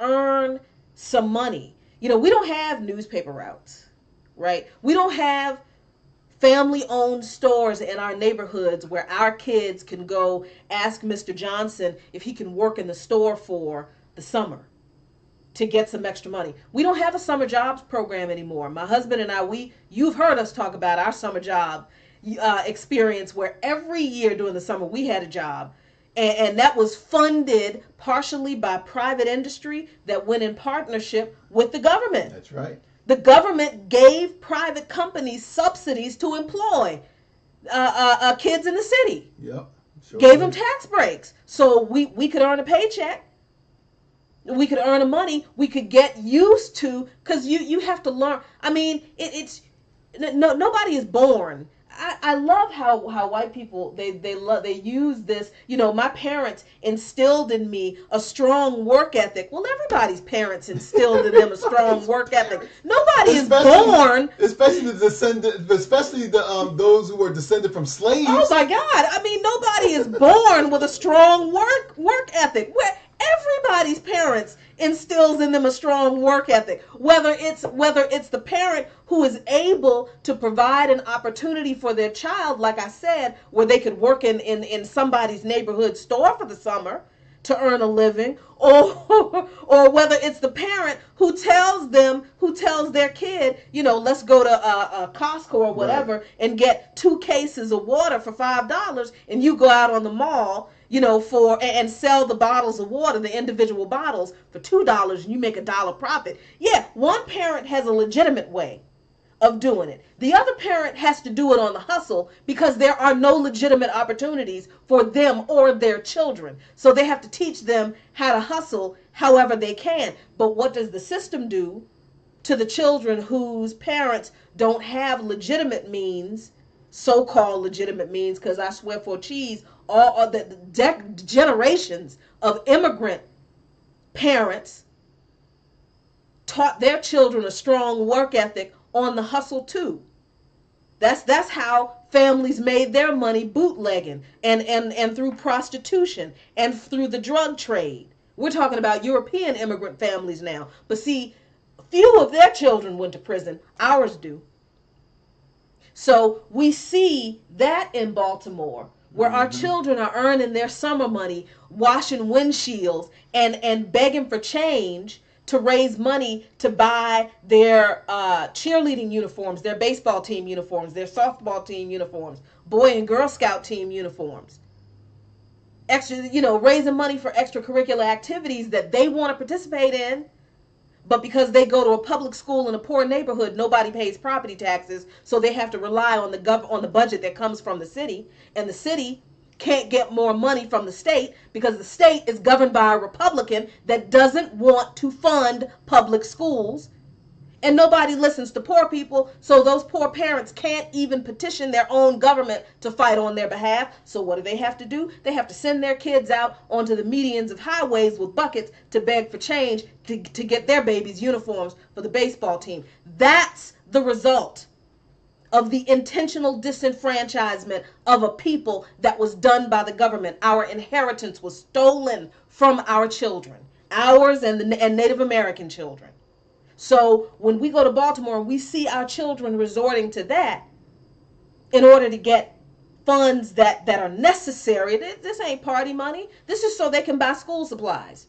earn some money. We don't have newspaper routes, right? We don't have family-owned stores in our neighborhoods where our kids can go ask Mr. Johnson if he can work in the store for the summer to get some extra money. We don't have a summer jobs program anymore. My husband and I, you've heard us talk about our summer job experience, where every year during the summer we had a job. And that was funded partially by private industry that went in partnership with the government. That's right. The government gave private companies subsidies to employ kids in the city. Yep. Sure Gave them tax breaks. So we could earn a paycheck. We could earn the money. We could get used to, because you have to learn. I mean, nobody is born. I love how white people they use this. My parents instilled in me a strong work ethic. Well, everybody's parents instilled in them a strong work ethic. Nobody is born, especially those who were descended from slaves. Oh my God! I mean, nobody is born with a strong work ethic. Everybody's parents instills in them a strong work ethic. Whether it's the parent who is able to provide an opportunity for their child, like I said, where they could work in somebody's neighborhood store for the summer to earn a living, or whether it's the parent who tells their kid, let's go to Costco or whatever, right, and get 2 cases of water for $5, and you go out on the mall, and sell the bottles of water, the individual bottles, for $2, and you make $1 profit. Yeah, one parent has a legitimate way of doing it. The other parent has to do it on the hustle, because there are no legitimate opportunities for them or their children. So they have to teach them how to hustle however they can. But what does the system do to the children whose parents don't have legitimate means, so-called legitimate means? Because I swear for cheese, all the generations of immigrant parents taught their children a strong work ethic on the hustle too. That's how families made their money, bootlegging and through prostitution and through the drug trade. We're talking about European immigrant families now. But see, few of their children went to prison. Ours do. So we see that in Baltimore, where our children are earning their summer money, washing windshields and begging for change to raise money to buy their cheerleading uniforms, their baseball team uniforms, their softball team uniforms, Boy and Girl Scout team uniforms. Raising money for extracurricular activities that they want to participate in, but because they go to a public school in a poor neighborhood, nobody pays property taxes, so they have to rely on the budget that comes from the city, and the city can't get more money from the state because the state is governed by a Republican that doesn't want to fund public schools. And nobody listens to poor people, so those poor parents can't even petition their own government to fight on their behalf. So what do they have to do? They have to send their kids out onto the medians of highways with buckets to beg for change to get their babies uniforms for the baseball team. That's the result of the intentional disenfranchisement of a people that was done by the government. Our inheritance was stolen from our children, ours and Native American children. So when we go to Baltimore and we see our children resorting to that in order to get funds that are necessary, this ain't party money. This is so they can buy school supplies.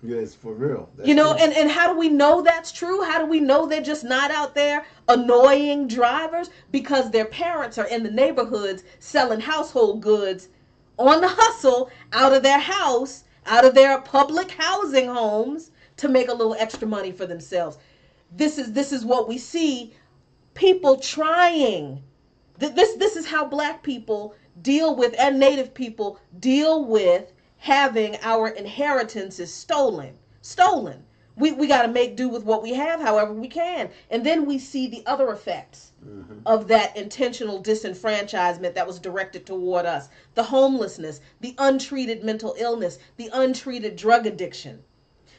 Yes, for real. That's true. And how do we know that's true? How do we know they're just not out there annoying drivers? Because their parents are in the neighborhoods selling household goods on the hustle out of their house, out of their public housing homes, to make a little extra money for themselves. This is what we see, people trying. This is how black people deal with, and Native people deal with, having our inheritances stolen. We got to make do with what we have however we can. And then we see the other effects of that intentional disenfranchisement that was directed toward us. The homelessness, the untreated mental illness, the untreated drug addiction,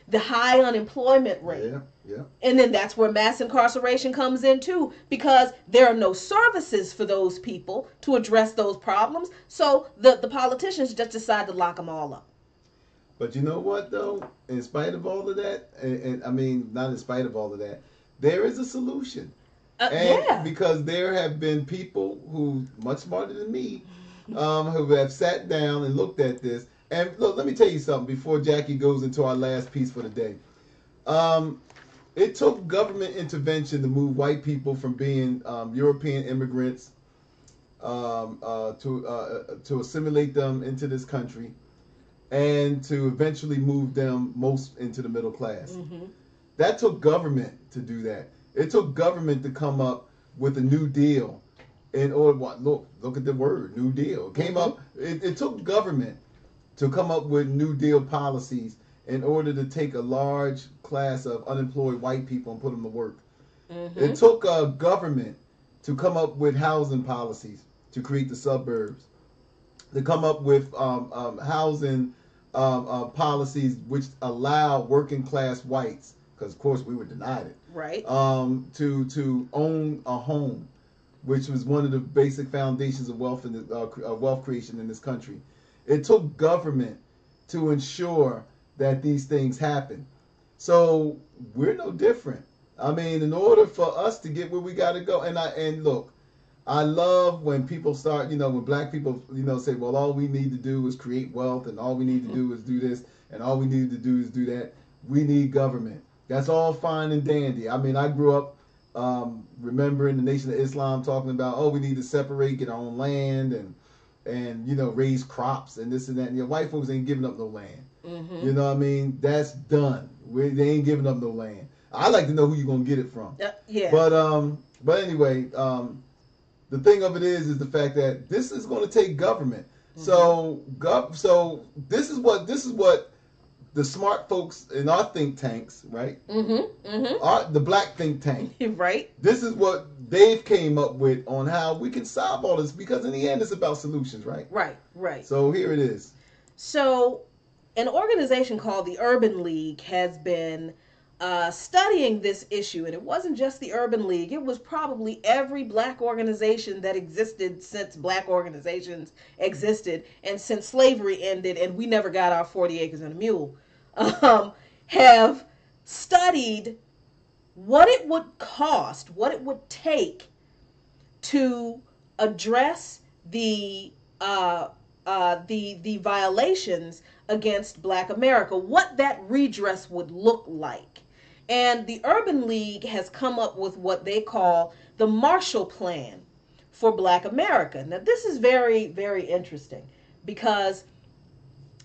the high unemployment rate. Yeah. And then that's where mass incarceration comes in too, because there are no services for those people to address those problems. So the politicians just decide to lock them all up. But you know what, though? In spite of all of that, and I mean, not in spite of all of that, there is a solution. Because there have been people who, much smarter than me, who have sat down and looked at this. And look, let me tell you something before Jackie goes into our last piece for the day. It took government intervention to move white people from being European immigrants to assimilate them into this country, and to eventually move them most into the middle class. Mm-hmm. That took government to do that. It took government to come up with a New Deal. In order, look at the word New Deal. It took government to come up with New Deal policies in order to take a large class of unemployed white people and put them to work. Mm-hmm. It took government to come up with housing policies to create the suburbs, to come up with housing policies which allow working class whites, because of course we were denied it, right? To own a home, which was one of the basic foundations of wealth and wealth creation in this country. It took government to ensure that these things happen. So we're no different. I mean, in order for us to get where we got to go, and look, I love when people start, when black people, say, well, all we need to do is create wealth, and all we need to do is do this, and all we need to do is do that. We need government. That's all fine and dandy. I mean, I grew up remembering the Nation of Islam talking about, we need to separate, get our own land, and raise crops and this and that. And white folks ain't giving up no land. Mm-hmm. You know what I mean? That's done. They ain't giving up no land. I like to know who you're gonna get it from. Yeah. But anyway, the thing of it is the fact that this is going to take government. Mm-hmm. So this is what the smart folks in our think tanks, right? Mm-hmm. Mm-hmm. The black think tank, right? This is what they've came up with on how we can solve all this, because in the end, it's about solutions, right? Right. So here it is. So an organization called the Urban League has been studying this issue, and it wasn't just the Urban League. It was probably every black organization that existed since black organizations existed, and since slavery ended and we never got our 40 acres and a mule, have studied what it would cost, what it would take to address the violations against Black America, what that redress would look like. And the Urban League has come up with what they call the Marshall Plan for Black America. Now, this is very, very interesting, because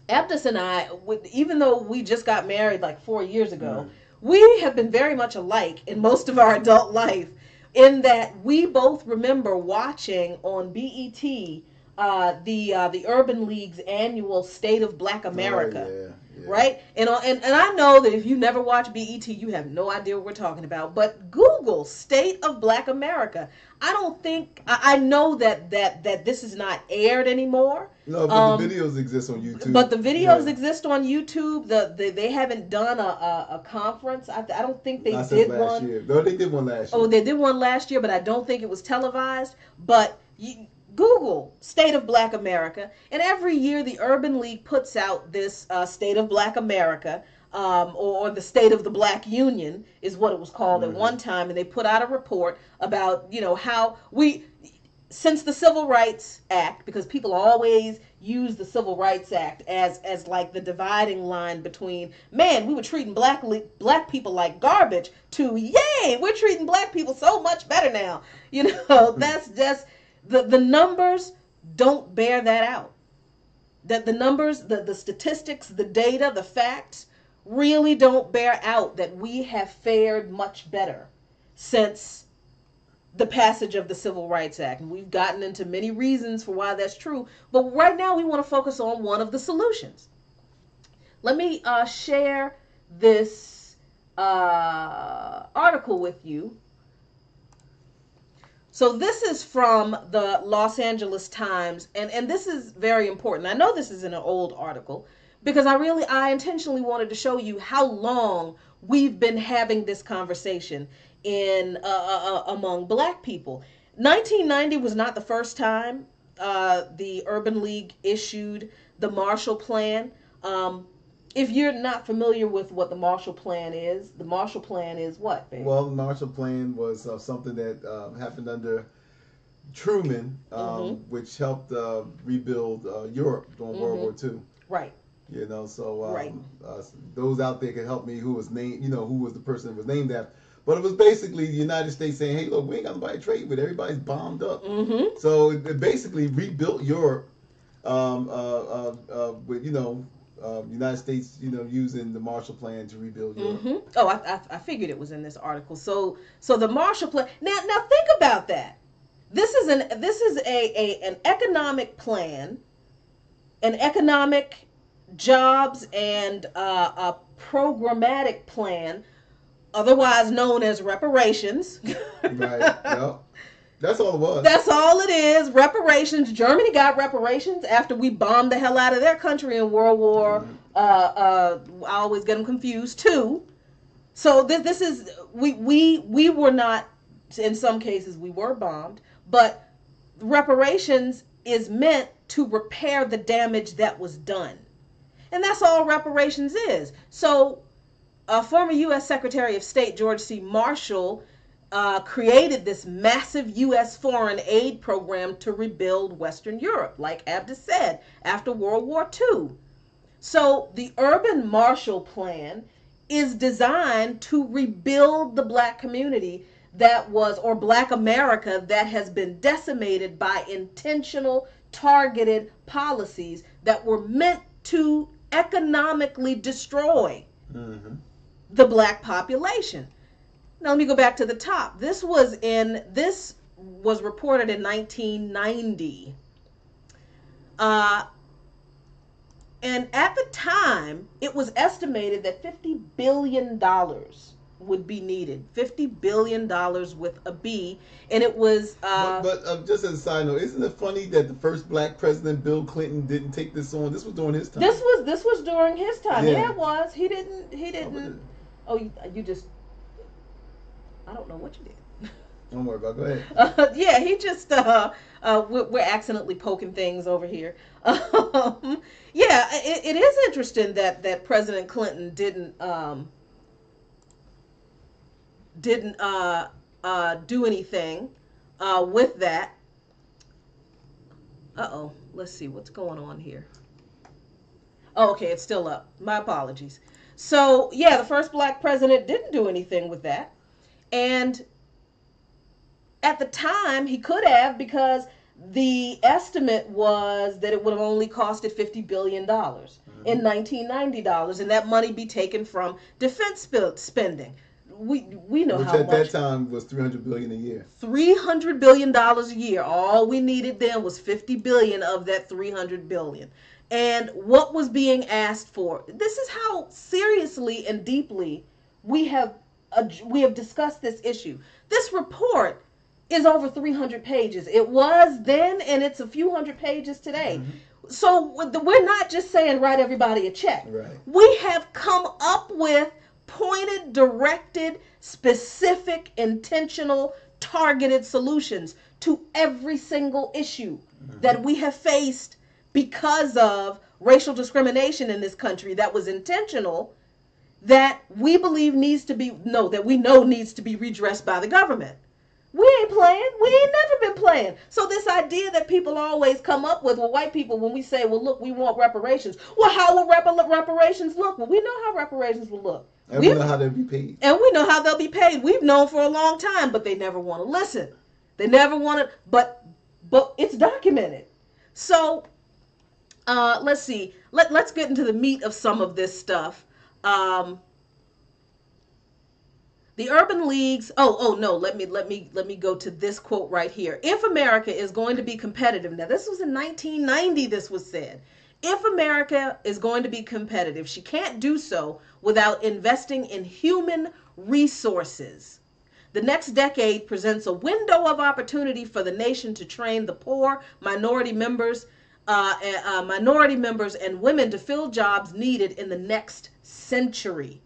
Abdus and I, even though we just got married like 4 years ago, we have been very much alike in most of our adult life, in that we both remember watching on BET the Urban League's annual State of Black America. Oh, yeah. Right? And I know that if you never watch BET, you have no idea what we're talking about. But Google State of Black America. I know that this is not aired anymore. No, but the videos exist on YouTube. But the videos exist on YouTube. They haven't done a conference. I don't think they did one. Last year. No, they did one last year. Oh, they did one last year, but I don't think it was televised. But Google State of Black America, and every year the Urban League puts out this State of Black America, or the State of the Black Union is what it was called at one time, and they put out a report about how we, since the Civil Rights Act, because people always use the Civil Rights Act as like the dividing line between, man, we were treating black people like garbage, to, yay, we're treating black people so much better now. That's just the numbers don't bear that out. That the numbers, the statistics, the data, the facts really don't bear out that we have fared much better since the passage of the Civil Rights Act. And we've gotten into many reasons for why that's true, but right now we want to focus on one of the solutions. Let me share this article with you. So this is from the Los Angeles Times, and this is very important. I know this is in an old article, because I intentionally wanted to show you how long we've been having this conversation among black people. 1990 was not the first time the Urban League issued the Marshall Plan. If you're not familiar with what the Marshall Plan is what, baby? Well, the Marshall Plan was something that happened under Truman, which helped rebuild Europe during World War II. Right. You know, so Right. those out there can help me. Who was named? You know, who was the person that was named after? But it was basically the United States saying, "Hey, look, we ain't got nobody to trade with. Everybody's bombed up." Mm-hmm. So it basically rebuilt Europe with United States, using the Marshall Plan to rebuild Europe. Mm-hmm. Oh, I figured it was in this article. So the Marshall Plan. Now think about that. This is an economic plan, an economic jobs and a programmatic plan, otherwise known as reparations. Right. Yep. That's all it was. That's all it is. Reparations. Germany got reparations after we bombed the hell out of their country in World War. I always get them confused too. So this is we were not. In some cases, we were bombed, but reparations is meant to repair the damage that was done, and that's all reparations is. So, former U.S. Secretary of State George C. Marshall created this massive U.S. foreign aid program to rebuild Western Europe, like Abdus said, after World War II. So the Urban Marshall Plan is designed to rebuild the black community or black America that has been decimated by intentional, targeted policies that were meant to economically destroy the black population. Now let me go back to the top. This was reported in 1990. And at the time, it was estimated that $50 billion would be needed. $50 billion with a B. And it was... But just as a side note, isn't it funny that the first black president, Bill Clinton, didn't take this on? This was during his time. This was during his time. Yeah. Yeah, it was. He didn't... Oh, you just... I don't know what you did. Don't worry about it. Go ahead. Yeah, he just we're accidentally poking things over here. Yeah, it is interesting that President Clinton didn't do anything with that. Let's see what's going on here. Oh, okay, it's still up. My apologies. So yeah, the first black president didn't do anything with that. And at the time, he could have, because the estimate was that it would have only costed $50 billion in 1990 dollars, and that money be taken from defense spending. We know Which how at much. that time was $300 billion a year. $300 billion a year. All we needed then was $50 billion of that $300 billion. And what was being asked for? This is how seriously and deeply we have discussed this issue. This report is over 300 pages. It was then, and it's a few hundred pages today. Mm-hmm. So we're not just saying write everybody a check. Right. We have come up with pointed, directed, specific, intentional, targeted solutions to every single issue that we have faced because of racial discrimination in this country that was intentional, that we believe needs to be redressed by the government. We ain't playing. We ain't never been playing. So this idea that people always come up with, well, white people, when we say, well, look, we want reparations. Well, how will reparations look? Well, we know how reparations will look. And we know how they'll be paid. And we know how they'll be paid. We've known for a long time, but they never want to listen. They never want to, but it's documented. So let's see. Let's get into the meat of some of this stuff. The urban leagues. Oh no. Let me go to this quote right here. If America is going to be competitive, now this was in 1990. This was said. If America is going to be competitive, she can't do so without investing in human resources. The next decade presents a window of opportunity for the nation to train the poor, minority members, and women to fill jobs needed in the next century.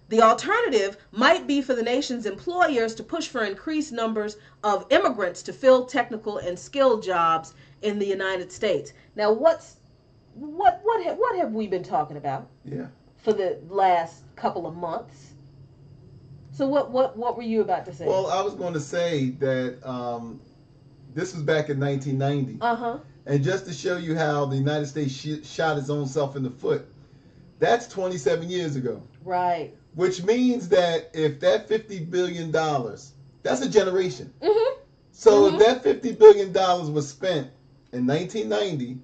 The alternative might be for the nation's employers to push for increased numbers of immigrants to fill technical and skilled jobs in the United States. Now, what have we been talking about? Yeah. For the last couple of months? So what were you about to say? Well, I was going to say that this was back in 1990. And just to show you how the United States shot its own self in the foot, that's 27 years ago. Right. Which means that if that $50 billion, that's a generation. Mm-hmm. So if that $50 billion was spent in 1990,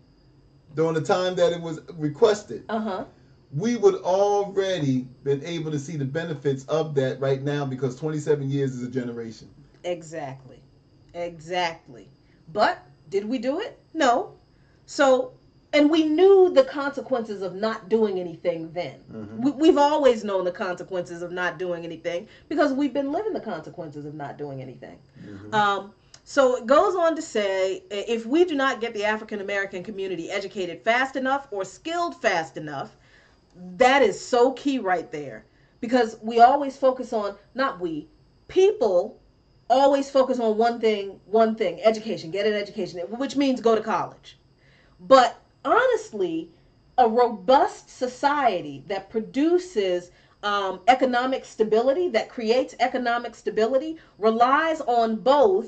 during the time that it was requested, we would already been able to see the benefits of that right now, because 27 years is a generation. Exactly. But did we do it? No. So, and we knew the consequences of not doing anything then. We've always known the consequences of not doing anything, because we've been living the consequences of not doing anything. So it goes on to say, if we do not get the African American community educated fast enough or skilled fast enough, that is so key right there. Because we always focus on, not we, people always focus on one thing, education, get an education, which means go to college. But honestly, a robust society that produces economic stability, that creates economic stability, relies on both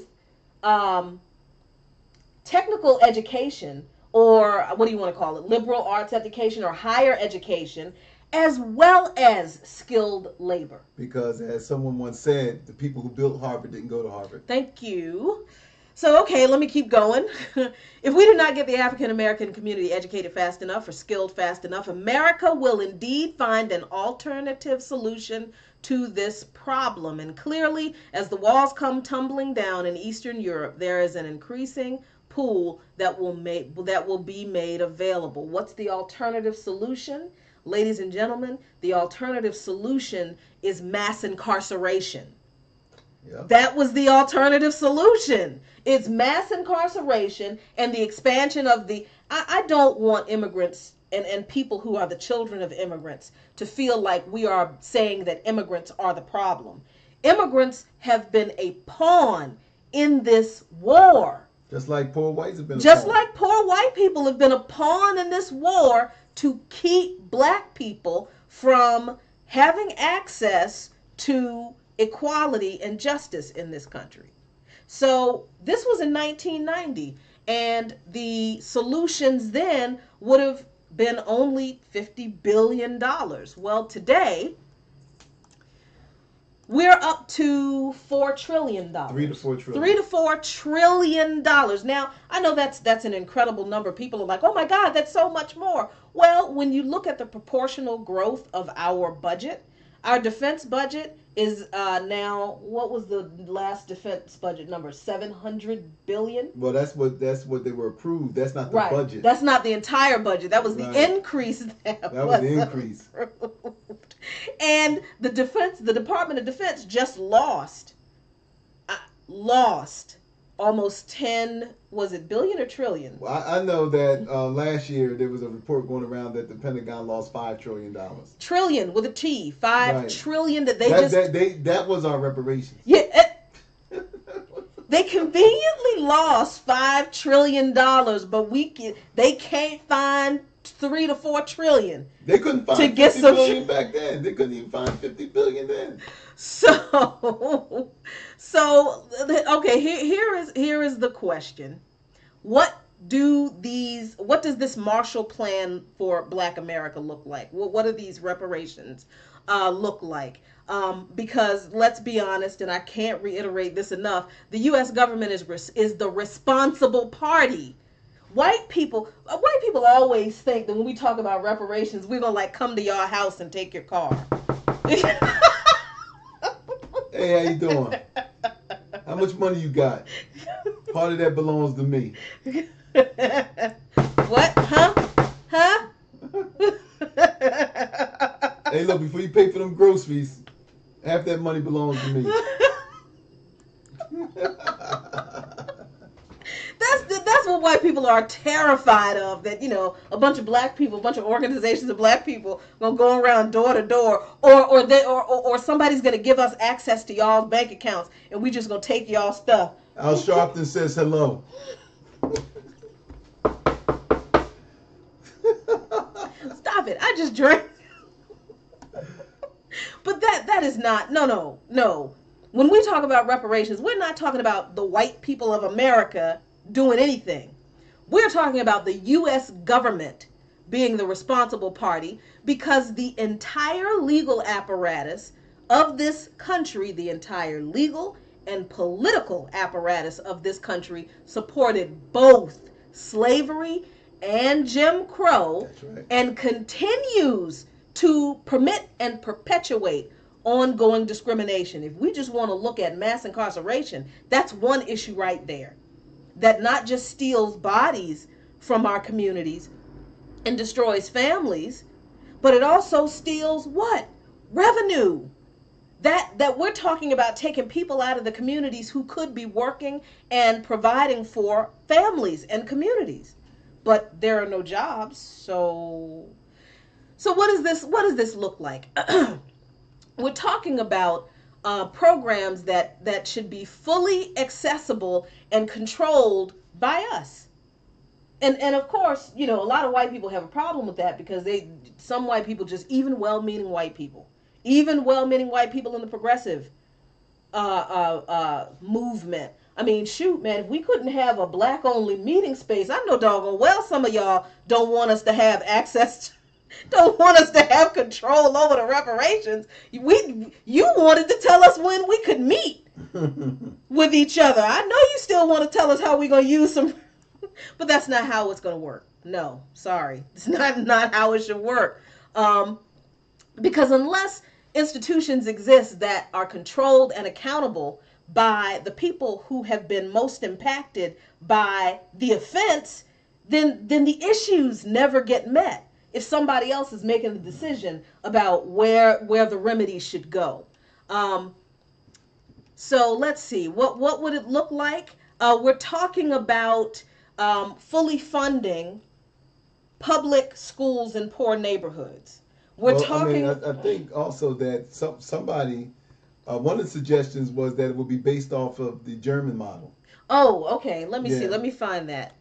technical education, or what do you want to call it, liberal arts education or higher education, as well as skilled labor. Because as someone once said, the people who built Harvard didn't go to Harvard. Thank you. So, okay, let me keep going. If we do not get the African American community educated fast enough or skilled fast enough, America will indeed find an alternative solution to this problem. And clearly, as the walls come tumbling down in Eastern Europe, there is an increasing pool that will be made available. What's the alternative solution? Ladies and gentlemen, the alternative solution is mass incarceration. Yep. That was the alternative solution. It's mass incarceration and the expansion of the... I don't want immigrants and people who are the children of immigrants to feel like we are saying that immigrants are the problem. Immigrants have been a pawn in this war. Just like poor whites have been a Just pawn. like poor white people have been a pawn in this war to keep black people from having access to equality and justice in this country. So this was in 1990, and the solutions then would have been only $50 billion. Well, today, we're up to $4 trillion. $3 to $4 trillion. $3 to $4 trillion. Now, I know that's an incredible number. People are like, oh my God, that's so much more. Well, when you look at the proportional growth of our budget, our defense budget is now, what was the last defense budget number? $700 billion? Well, that's what they were approved. That's not the budget. That's not the entire budget. That was the increase that was the increase. Approved. And the Department of Defense just lost almost 10, was it billion or trillion? Well, I know that last year there was a report going around that the Pentagon lost $5 trillion. Trillion with a T, $5 trillion that that was our reparations. Yeah. They conveniently lost $5 trillion, but they can't find $3 to $4 trillion. They couldn't find $50 billion back then. They couldn't even find $50 billion then. So okay, here is the question. What does this Marshall Plan for Black America look like? What do these reparations look like? Because let's be honest, and I can't reiterate this enough, the U.S. government is the responsible party. White people always think that when we talk about reparations, we're gonna come to your house and take your car. Hey, how you doing? How much money you got? Part of that belongs to me. What? Huh? Hey, look, before you pay for them groceries, half that money belongs to me. That's what white people are terrified of, that, a bunch of black people, a bunch of organizations of black people gonna go around door to door, or somebody's gonna give us access to y'all's bank accounts and we just gonna take y'all stuff. Al Sharpton says hello. Stop it. I just drank. But that is not, no. When we talk about reparations, we're not talking about the white people of America doing anything. We're talking about the U.S. government being the responsible party because the entire legal apparatus of this country, the entire legal and political apparatus of this country supported both slavery and Jim Crow. That's right. And continues to permit and perpetuate ongoing discrimination. If we just want to look at mass incarceration, that's one issue right there that not just steals bodies from our communities and destroys families, but it also steals what? Revenue. That we're talking about taking people out of the communities who could be working and providing for families and communities. But there are no jobs, so what does this look like? We're talking about programs that should be fully accessible and controlled by us. And of course, a lot of white people have a problem with that because some white people just, even well-meaning white people in the progressive movement. I mean, shoot, man, if we couldn't have a black-only meeting space, I know doggone well some of y'all don't want us to have access don't want us to have control over the reparations. You wanted to tell us when we could meet with each other. I know you still want to tell us how we're going to use some, but that's not how it's going to work. No, sorry. It's not how it should work. Because unless institutions exist that are controlled and accountable by the people who have been most impacted by the offense, then the issues never get met if somebody else is making the decision about where the remedies should go. So let's see, what would it look like? We're talking about fully funding public schools in poor neighborhoods. I think also that somebody, one of the suggestions was that it would be based off of the German model. Oh, okay. Let me see. Let me find that.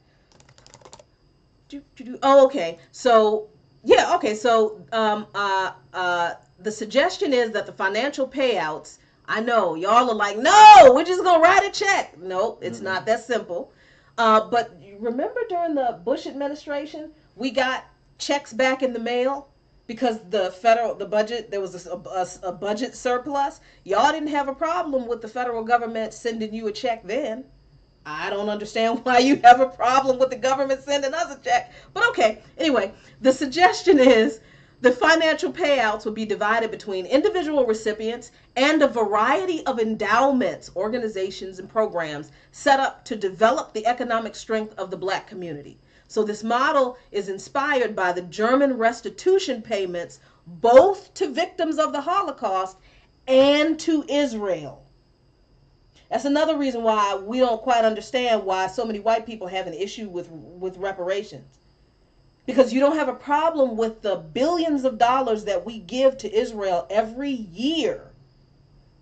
Oh, okay. So, yeah, okay. So, the suggestion is that the financial payouts, I know y'all are like, no, we're just going to write a check. No, it's not that simple. But remember during the Bush administration, we got checks back in the mail because the budget, there was a budget surplus. Y'all didn't have a problem with the federal government sending you a check then. I don't understand why you have a problem with the government sending us a check. But okay, anyway, the suggestion is the financial payouts will be divided between individual recipients and a variety of endowments, organizations, and programs set up to develop the economic strength of the black community. So this model is inspired by the German restitution payments both to victims of the Holocaust and to Israel. That's another reason why we don't quite understand why so many white people have an issue with reparations. Because you don't have a problem with the billions of dollars that we give to Israel every year,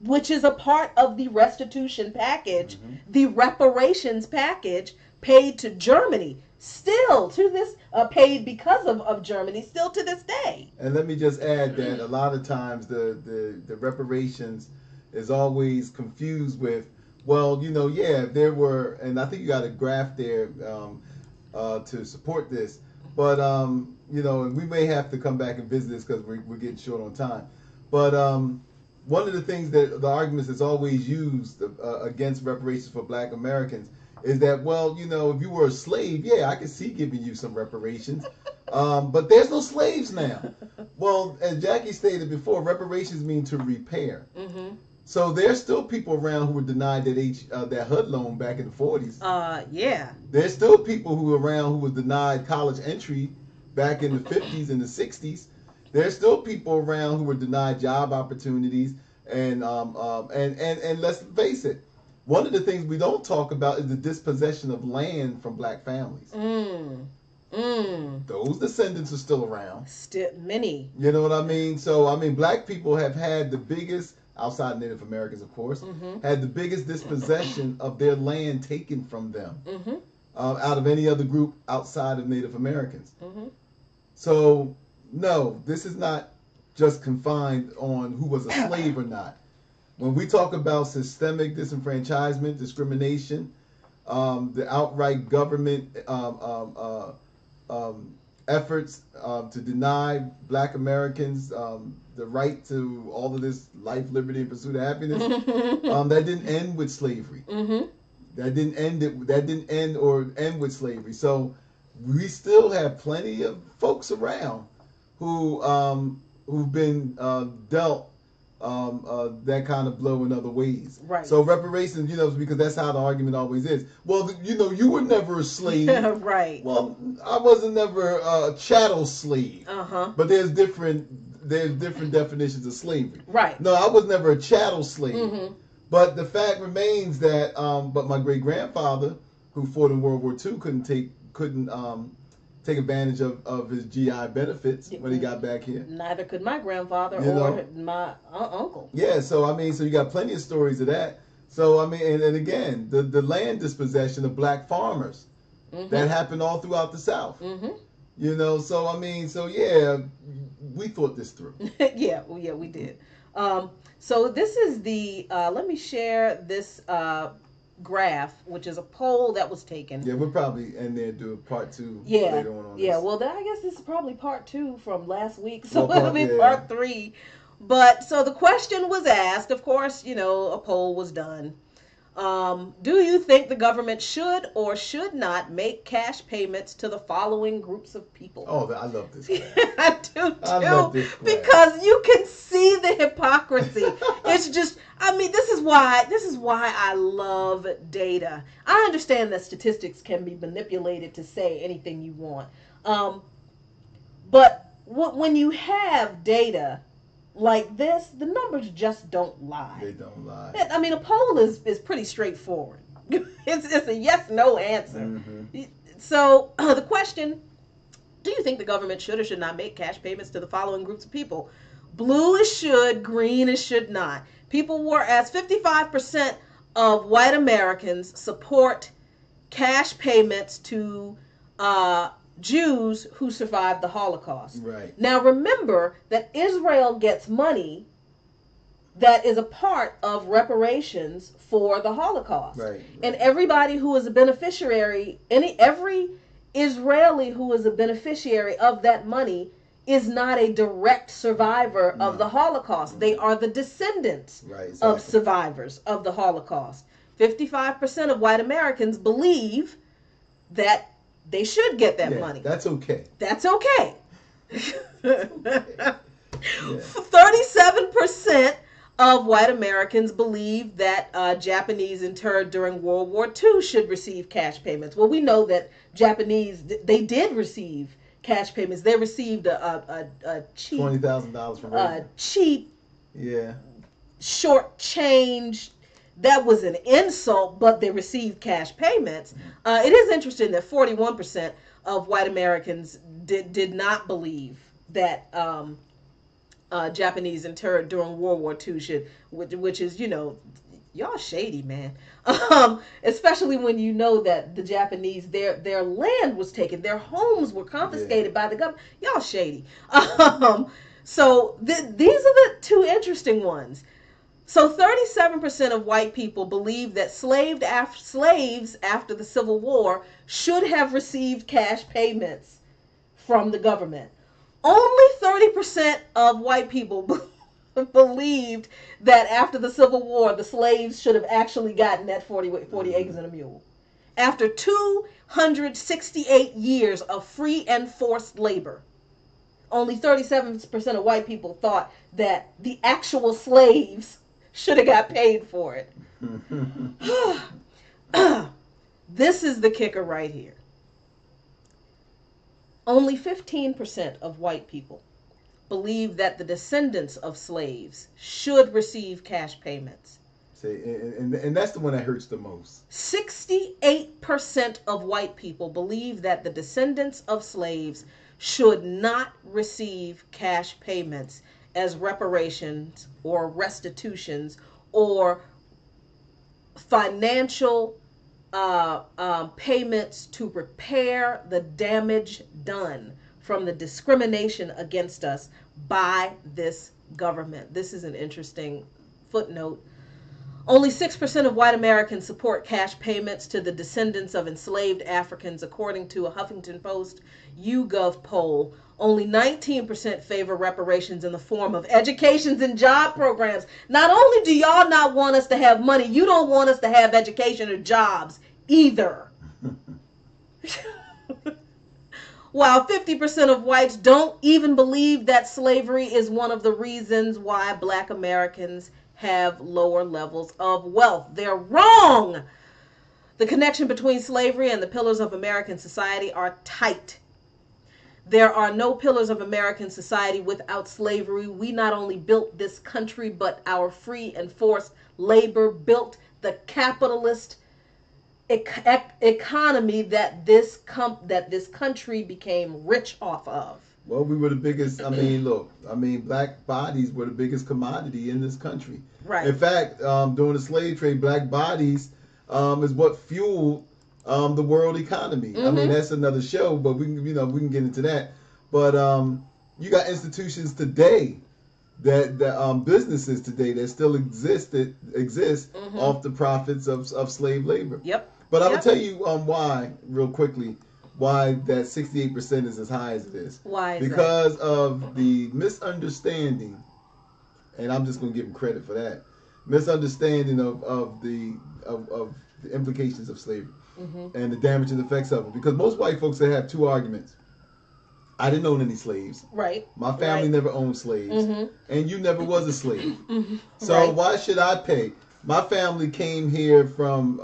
which is a part of the restitution package, the reparations package paid to Germany, still to this, paid because of Germany, still to this day. And let me just add that a lot of times the reparations is always confused with, well, if there were, and I think you got a graph there to support this, but, and we may have to come back and visit this because we're getting short on time. But one of the things that the arguments that's always used against reparations for black Americans is that, well, if you were a slave, yeah, I could see giving you some reparations. But there's no slaves now. Well, as Jackie stated before, reparations mean to repair. So there's still people around who were denied that HUD loan back in the 40s. Yeah. There's still people who were around who were denied college entry back in the 50s and the 60s. There's still people around who were denied job opportunities. And let's face it, one of the things we don't talk about is the dispossession of land from black families. Those descendants are still around. Still many. You know what I mean? So, black people have had the biggest, outside Native Americans, of course, had the biggest dispossession of their land taken from them out of any other group outside of Native Americans. So, no, this is not just confined on who was a slave or not. When we talk about systemic disenfranchisement, discrimination, the outright government efforts to deny Black Americans the right to all of this life, liberty, and pursuit of happiness. That didn't end with slavery. That didn't end with slavery. So we still have plenty of folks around who've been dealt that kind of blow in other ways. Right. So reparations, because that's how the argument always is. Well, you were never a slave. Right. Well, I wasn't never a chattel slave. But there's different definitions of slavery. Right. No, I was never a chattel slave. But the fact remains that but my great grandfather, who fought in World War II, couldn't take advantage of his GI benefits when he got back here. Neither could my grandfather or my uncle. Yeah, so you got plenty of stories of that. So and again, the land dispossession of Black farmers that happened all throughout the South. So yeah, we thought this through. yeah, we did. So this is the let me share this graph, which is a poll that was taken. Yeah, we'll probably end there, do a part 2 later on this. Well, I guess this is probably part 2 from last week, so it'll be part 3. But so the question was asked, of course, a poll was done. Do you think the government should or should not make cash payments to the following groups of people? Oh, I love this graph. I do too. I love this graph. Because you can see the hypocrisy. It's just, this is why I love data. I understand that statistics can be manipulated to say anything you want. But when you have data like this, the numbers just don't lie. They don't lie. A poll is pretty straightforward. it's a yes/no answer. So the question: do you think the government should or should not make cash payments to the following groups of people? Blue is should, green is should not. People were asked. 55% of white Americans support cash payments to Jews who survived the Holocaust. Right. Now remember that Israel gets money that is a part of reparations for the Holocaust. Right. And everybody who is a beneficiary, every Israeli who is a beneficiary of that money is not a direct survivor of the Holocaust. They are the descendants of survivors of the Holocaust. 55% of white Americans believe that they should get that money. That's okay. That's okay. 37% of white Americans believe that Japanese interred during World War II should receive cash payments. Well, we know that Japanese, they did receive cash payments. They received a cheap $20,000 from cheap, short change. That was an insult, but they received cash payments. It is interesting that 41% of white Americans did not believe that Japanese interred during World War II should, which is, y'all shady, man. Especially when you know that the Japanese, their land was taken, their homes were confiscated by the government. Y'all shady. So these are the two interesting ones. So 37% of white people believe that slaves after the Civil War should have received cash payments from the government. Only 30% of white people believed that after the Civil War, the slaves should have actually gotten that 40 acres and a mule. After 268 years of free and forced labor, only 37% of white people thought that the actual slaves should have got paid for it. This is the kicker right here. Only 15% of white people believe that the descendants of slaves should receive cash payments. See, and that's the one that hurts the most. 68% of white people believe that the descendants of slaves should not receive cash payments as reparations or restitutions or financial payments to repair the damage done from the discrimination against us by this government. This is an interesting footnote. Only 6% of white Americans support cash payments to the descendants of enslaved Africans, according to a Huffington Post YouGov poll. Only 19% favor reparations in the form of educations and job programs. Not only do y'all not want us to have money, you don't want us to have education or jobs either. While 50% of whites don't even believe that slavery is one of the reasons why black Americans have lower levels of wealth. They're wrong. The connection between slavery and the pillars of American society are tight. There are no pillars of American society without slavery. We not only built this country, but our free and forced labor built the capitalist economy that this country became rich off of. Well, we were the biggest. I mean, look. I mean, black bodies were the biggest commodity in this country. Right. In fact, during the slave trade, black bodies is what fueled the world economy. I mean, that's another show, but we can get into that. But you got institutions today that businesses today that still exist off the profits of slave labor. Yep. But I will tell you why, real quickly, why that 68% is as high as it is. Why is because of the misunderstanding, and I'm just going to give them credit for that, misunderstanding of the implications of slavery and the damaging effects of it. Because most white folks, they have two arguments. I didn't own any slaves. Right. My family never owned slaves. And you never was a slave. So Right. why should I pay? My family came here from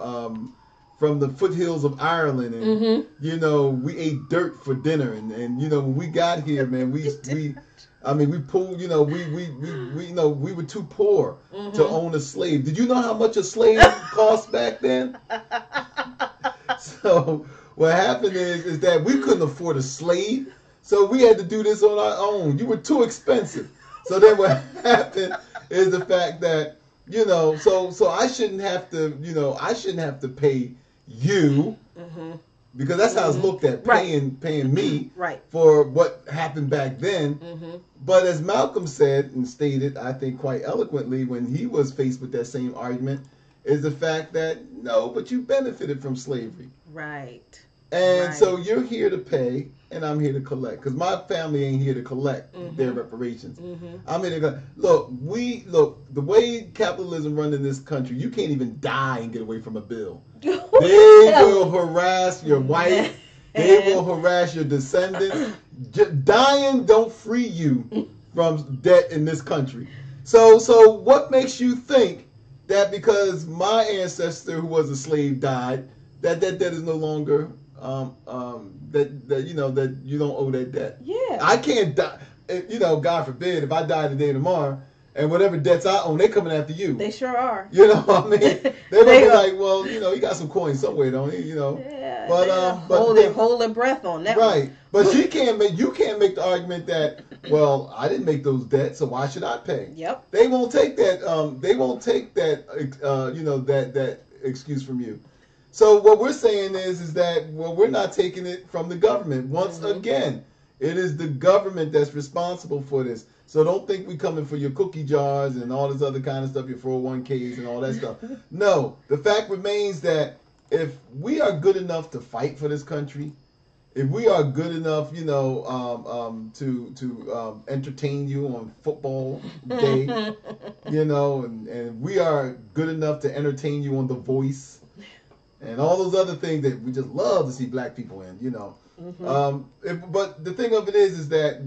the foothills of Ireland, and we ate dirt for dinner, and when we got here, man, we pulled, we were too poor to own a slave. Did you know how much a slave cost back then? So what happened is that we couldn't afford a slave, so we had to do this on our own. You were too expensive. So then what happened is the fact that so I shouldn't have to pay you, because that's how it's looked at, paying me for what happened back then. But as Malcolm said and stated, I think quite eloquently when he was faced with that same argument, is the fact that no, but you benefited from slavery. Right. And so you're here to pay, and I'm here to collect. Because my family ain't here to collect their reparations. I'm here to look. The way capitalism runs in this country, you can't even die and get away from a bill. They will harass your wife. They will harass your descendants. Dying don't free you from debt in this country. So what makes you think that because my ancestor who was a slave died, that debt is no longer that you don't owe that debt? Yeah. I can't die. God forbid, if I die today tomorrow, and whatever debts I own, they coming after you. They sure are. You know what I mean? They're gonna be like, well, you got some coins somewhere, don't you? Yeah. But hold their breath on that. Right. But you can't make the argument that, well, I didn't make those debts, so why should I pay? Yep. They won't take that. They won't take that. That excuse from you. So what we're saying is that we're not taking it from the government. Once again, it is the government that's responsible for this. So don't think we coming for your cookie jars and all this other kind of stuff, your 401ks and all that stuff. No, the fact remains that if we are good enough to fight for this country, if we are good enough, to entertain you on football day, and we are good enough to entertain you on The Voice, and all those other things that we just love to see black people in, but the thing of it is that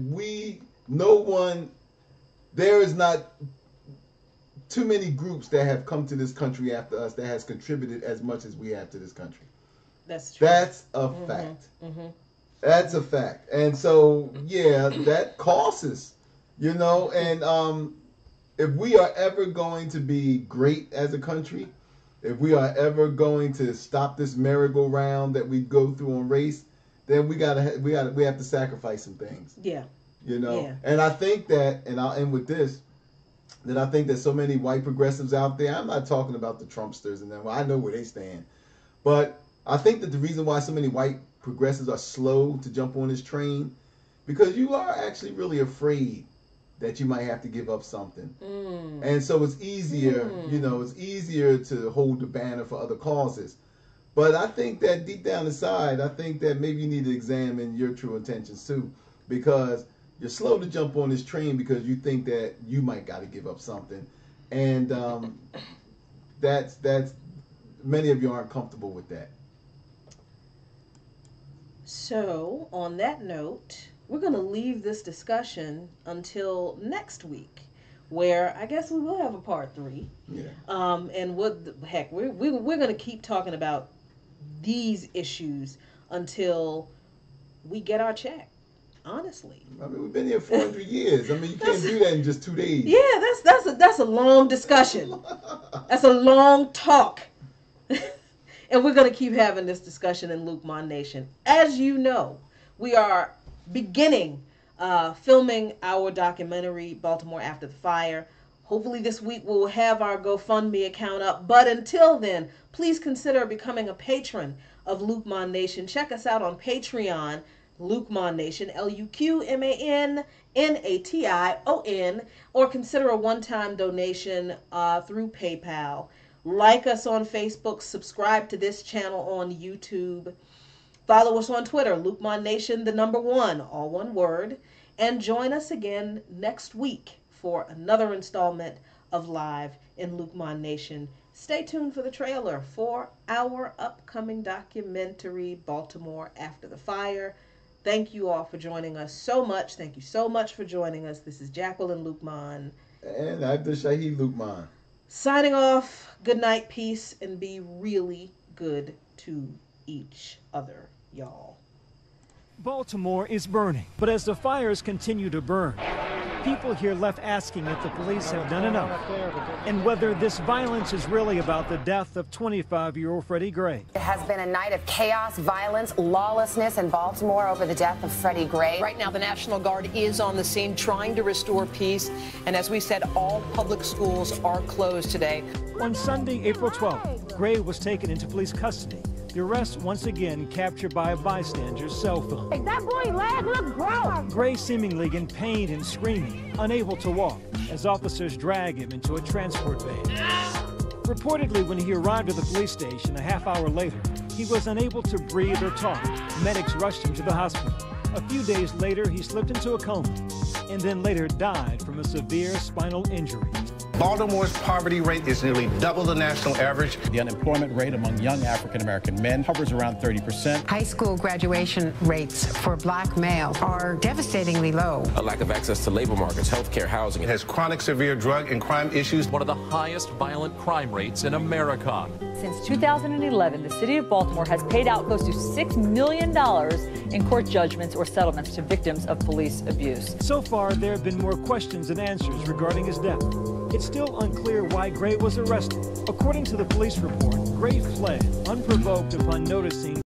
there is not too many groups that have come to this country after us that has contributed as much as we have to this country. That's true. That's a fact. That's a fact. And so, yeah, that costs us, and if we are ever going to be great as a country, if we are ever going to stop this merry-go-round that we go through on race, then we have to sacrifice some things. Yeah. Yeah. And I think that, and I'll end with this, that I think that so many white progressives out there, I'm not talking about the Trumpsters and them, well, I know where they stand, but I think that the reason why so many white progressives are slow to jump on this train, because you are actually really afraid that you might have to give up something. And so it's easier, you know, it's easier to hold the banner for other causes. But I think that deep down inside, I think that maybe you need to examine your true intentions too, because you're slow to jump on this train because you think that you might got to give up something. And that's many of you aren't comfortable with that. So, on that note, we're going to leave this discussion until next week, where I guess we will have a part 3. Yeah. And what the heck, we're going to keep talking about these issues until we get our check. Honestly, I mean, we've been here 400 years. I mean, you can't do that in just 2 days. Yeah, that's a long discussion. That's a long talk. And we're going to keep having this discussion in Luqman Nation. As you know, we are beginning filming our documentary, Baltimore After the Fire. Hopefully this week we'll have our GoFundMe account up. But until then, please consider becoming a patron of Luqman Nation. Check us out on Patreon, Luqman Nation, LuqmanNation, or consider a one-time donation through PayPal. Like us on Facebook, subscribe to this channel on YouTube. Follow us on Twitter, Luqman Nation, the number 1, all one word. And join us again next week for another installment of Live in Luqman Nation. Stay tuned for the trailer for our upcoming documentary, Baltimore After the Fire. Thank you all for joining us so much. Thank you so much for joining us. This is Jacqueline Luqman. And Abdus and Jacquie Luqman. Signing off. Good night, peace, and be really good to each other, y'all. Baltimore is burning, but as the fires continue to burn, people here left asking if the police have done enough and whether this violence is really about the death of 25-year-old Freddie Gray. It has been a night of chaos, violence, lawlessness in Baltimore over the death of Freddie Gray. Right now, the National Guard is on the scene trying to restore peace. And as we said, all public schools are closed today. On Sunday, April 12th, Gray was taken into police custody. The arrest once again captured by a bystander's cell phone. Hey, that boy leg look broke. Gray seemingly in pain and screaming, unable to walk, as officers drag him into a transport van. Reportedly, when he arrived at the police station a half hour later, he was unable to breathe or talk. Medics rushed him to the hospital. A few days later, he slipped into a coma and then later died from a severe spinal injury. Baltimore's poverty rate is nearly double the national average. The unemployment rate among young African-American men hovers around 30%. High school graduation rates for black males are devastatingly low. A lack of access to labor markets, healthcare, housing. It has chronic severe drug and crime issues. One of the highest violent crime rates in America. Since 2011, the city of Baltimore has paid out close to $6 million in court judgments or settlements to victims of police abuse. So far, there have been more questions than answers regarding his death. It's still unclear why Gray was arrested. According to the police report, Gray fled unprovoked upon noticing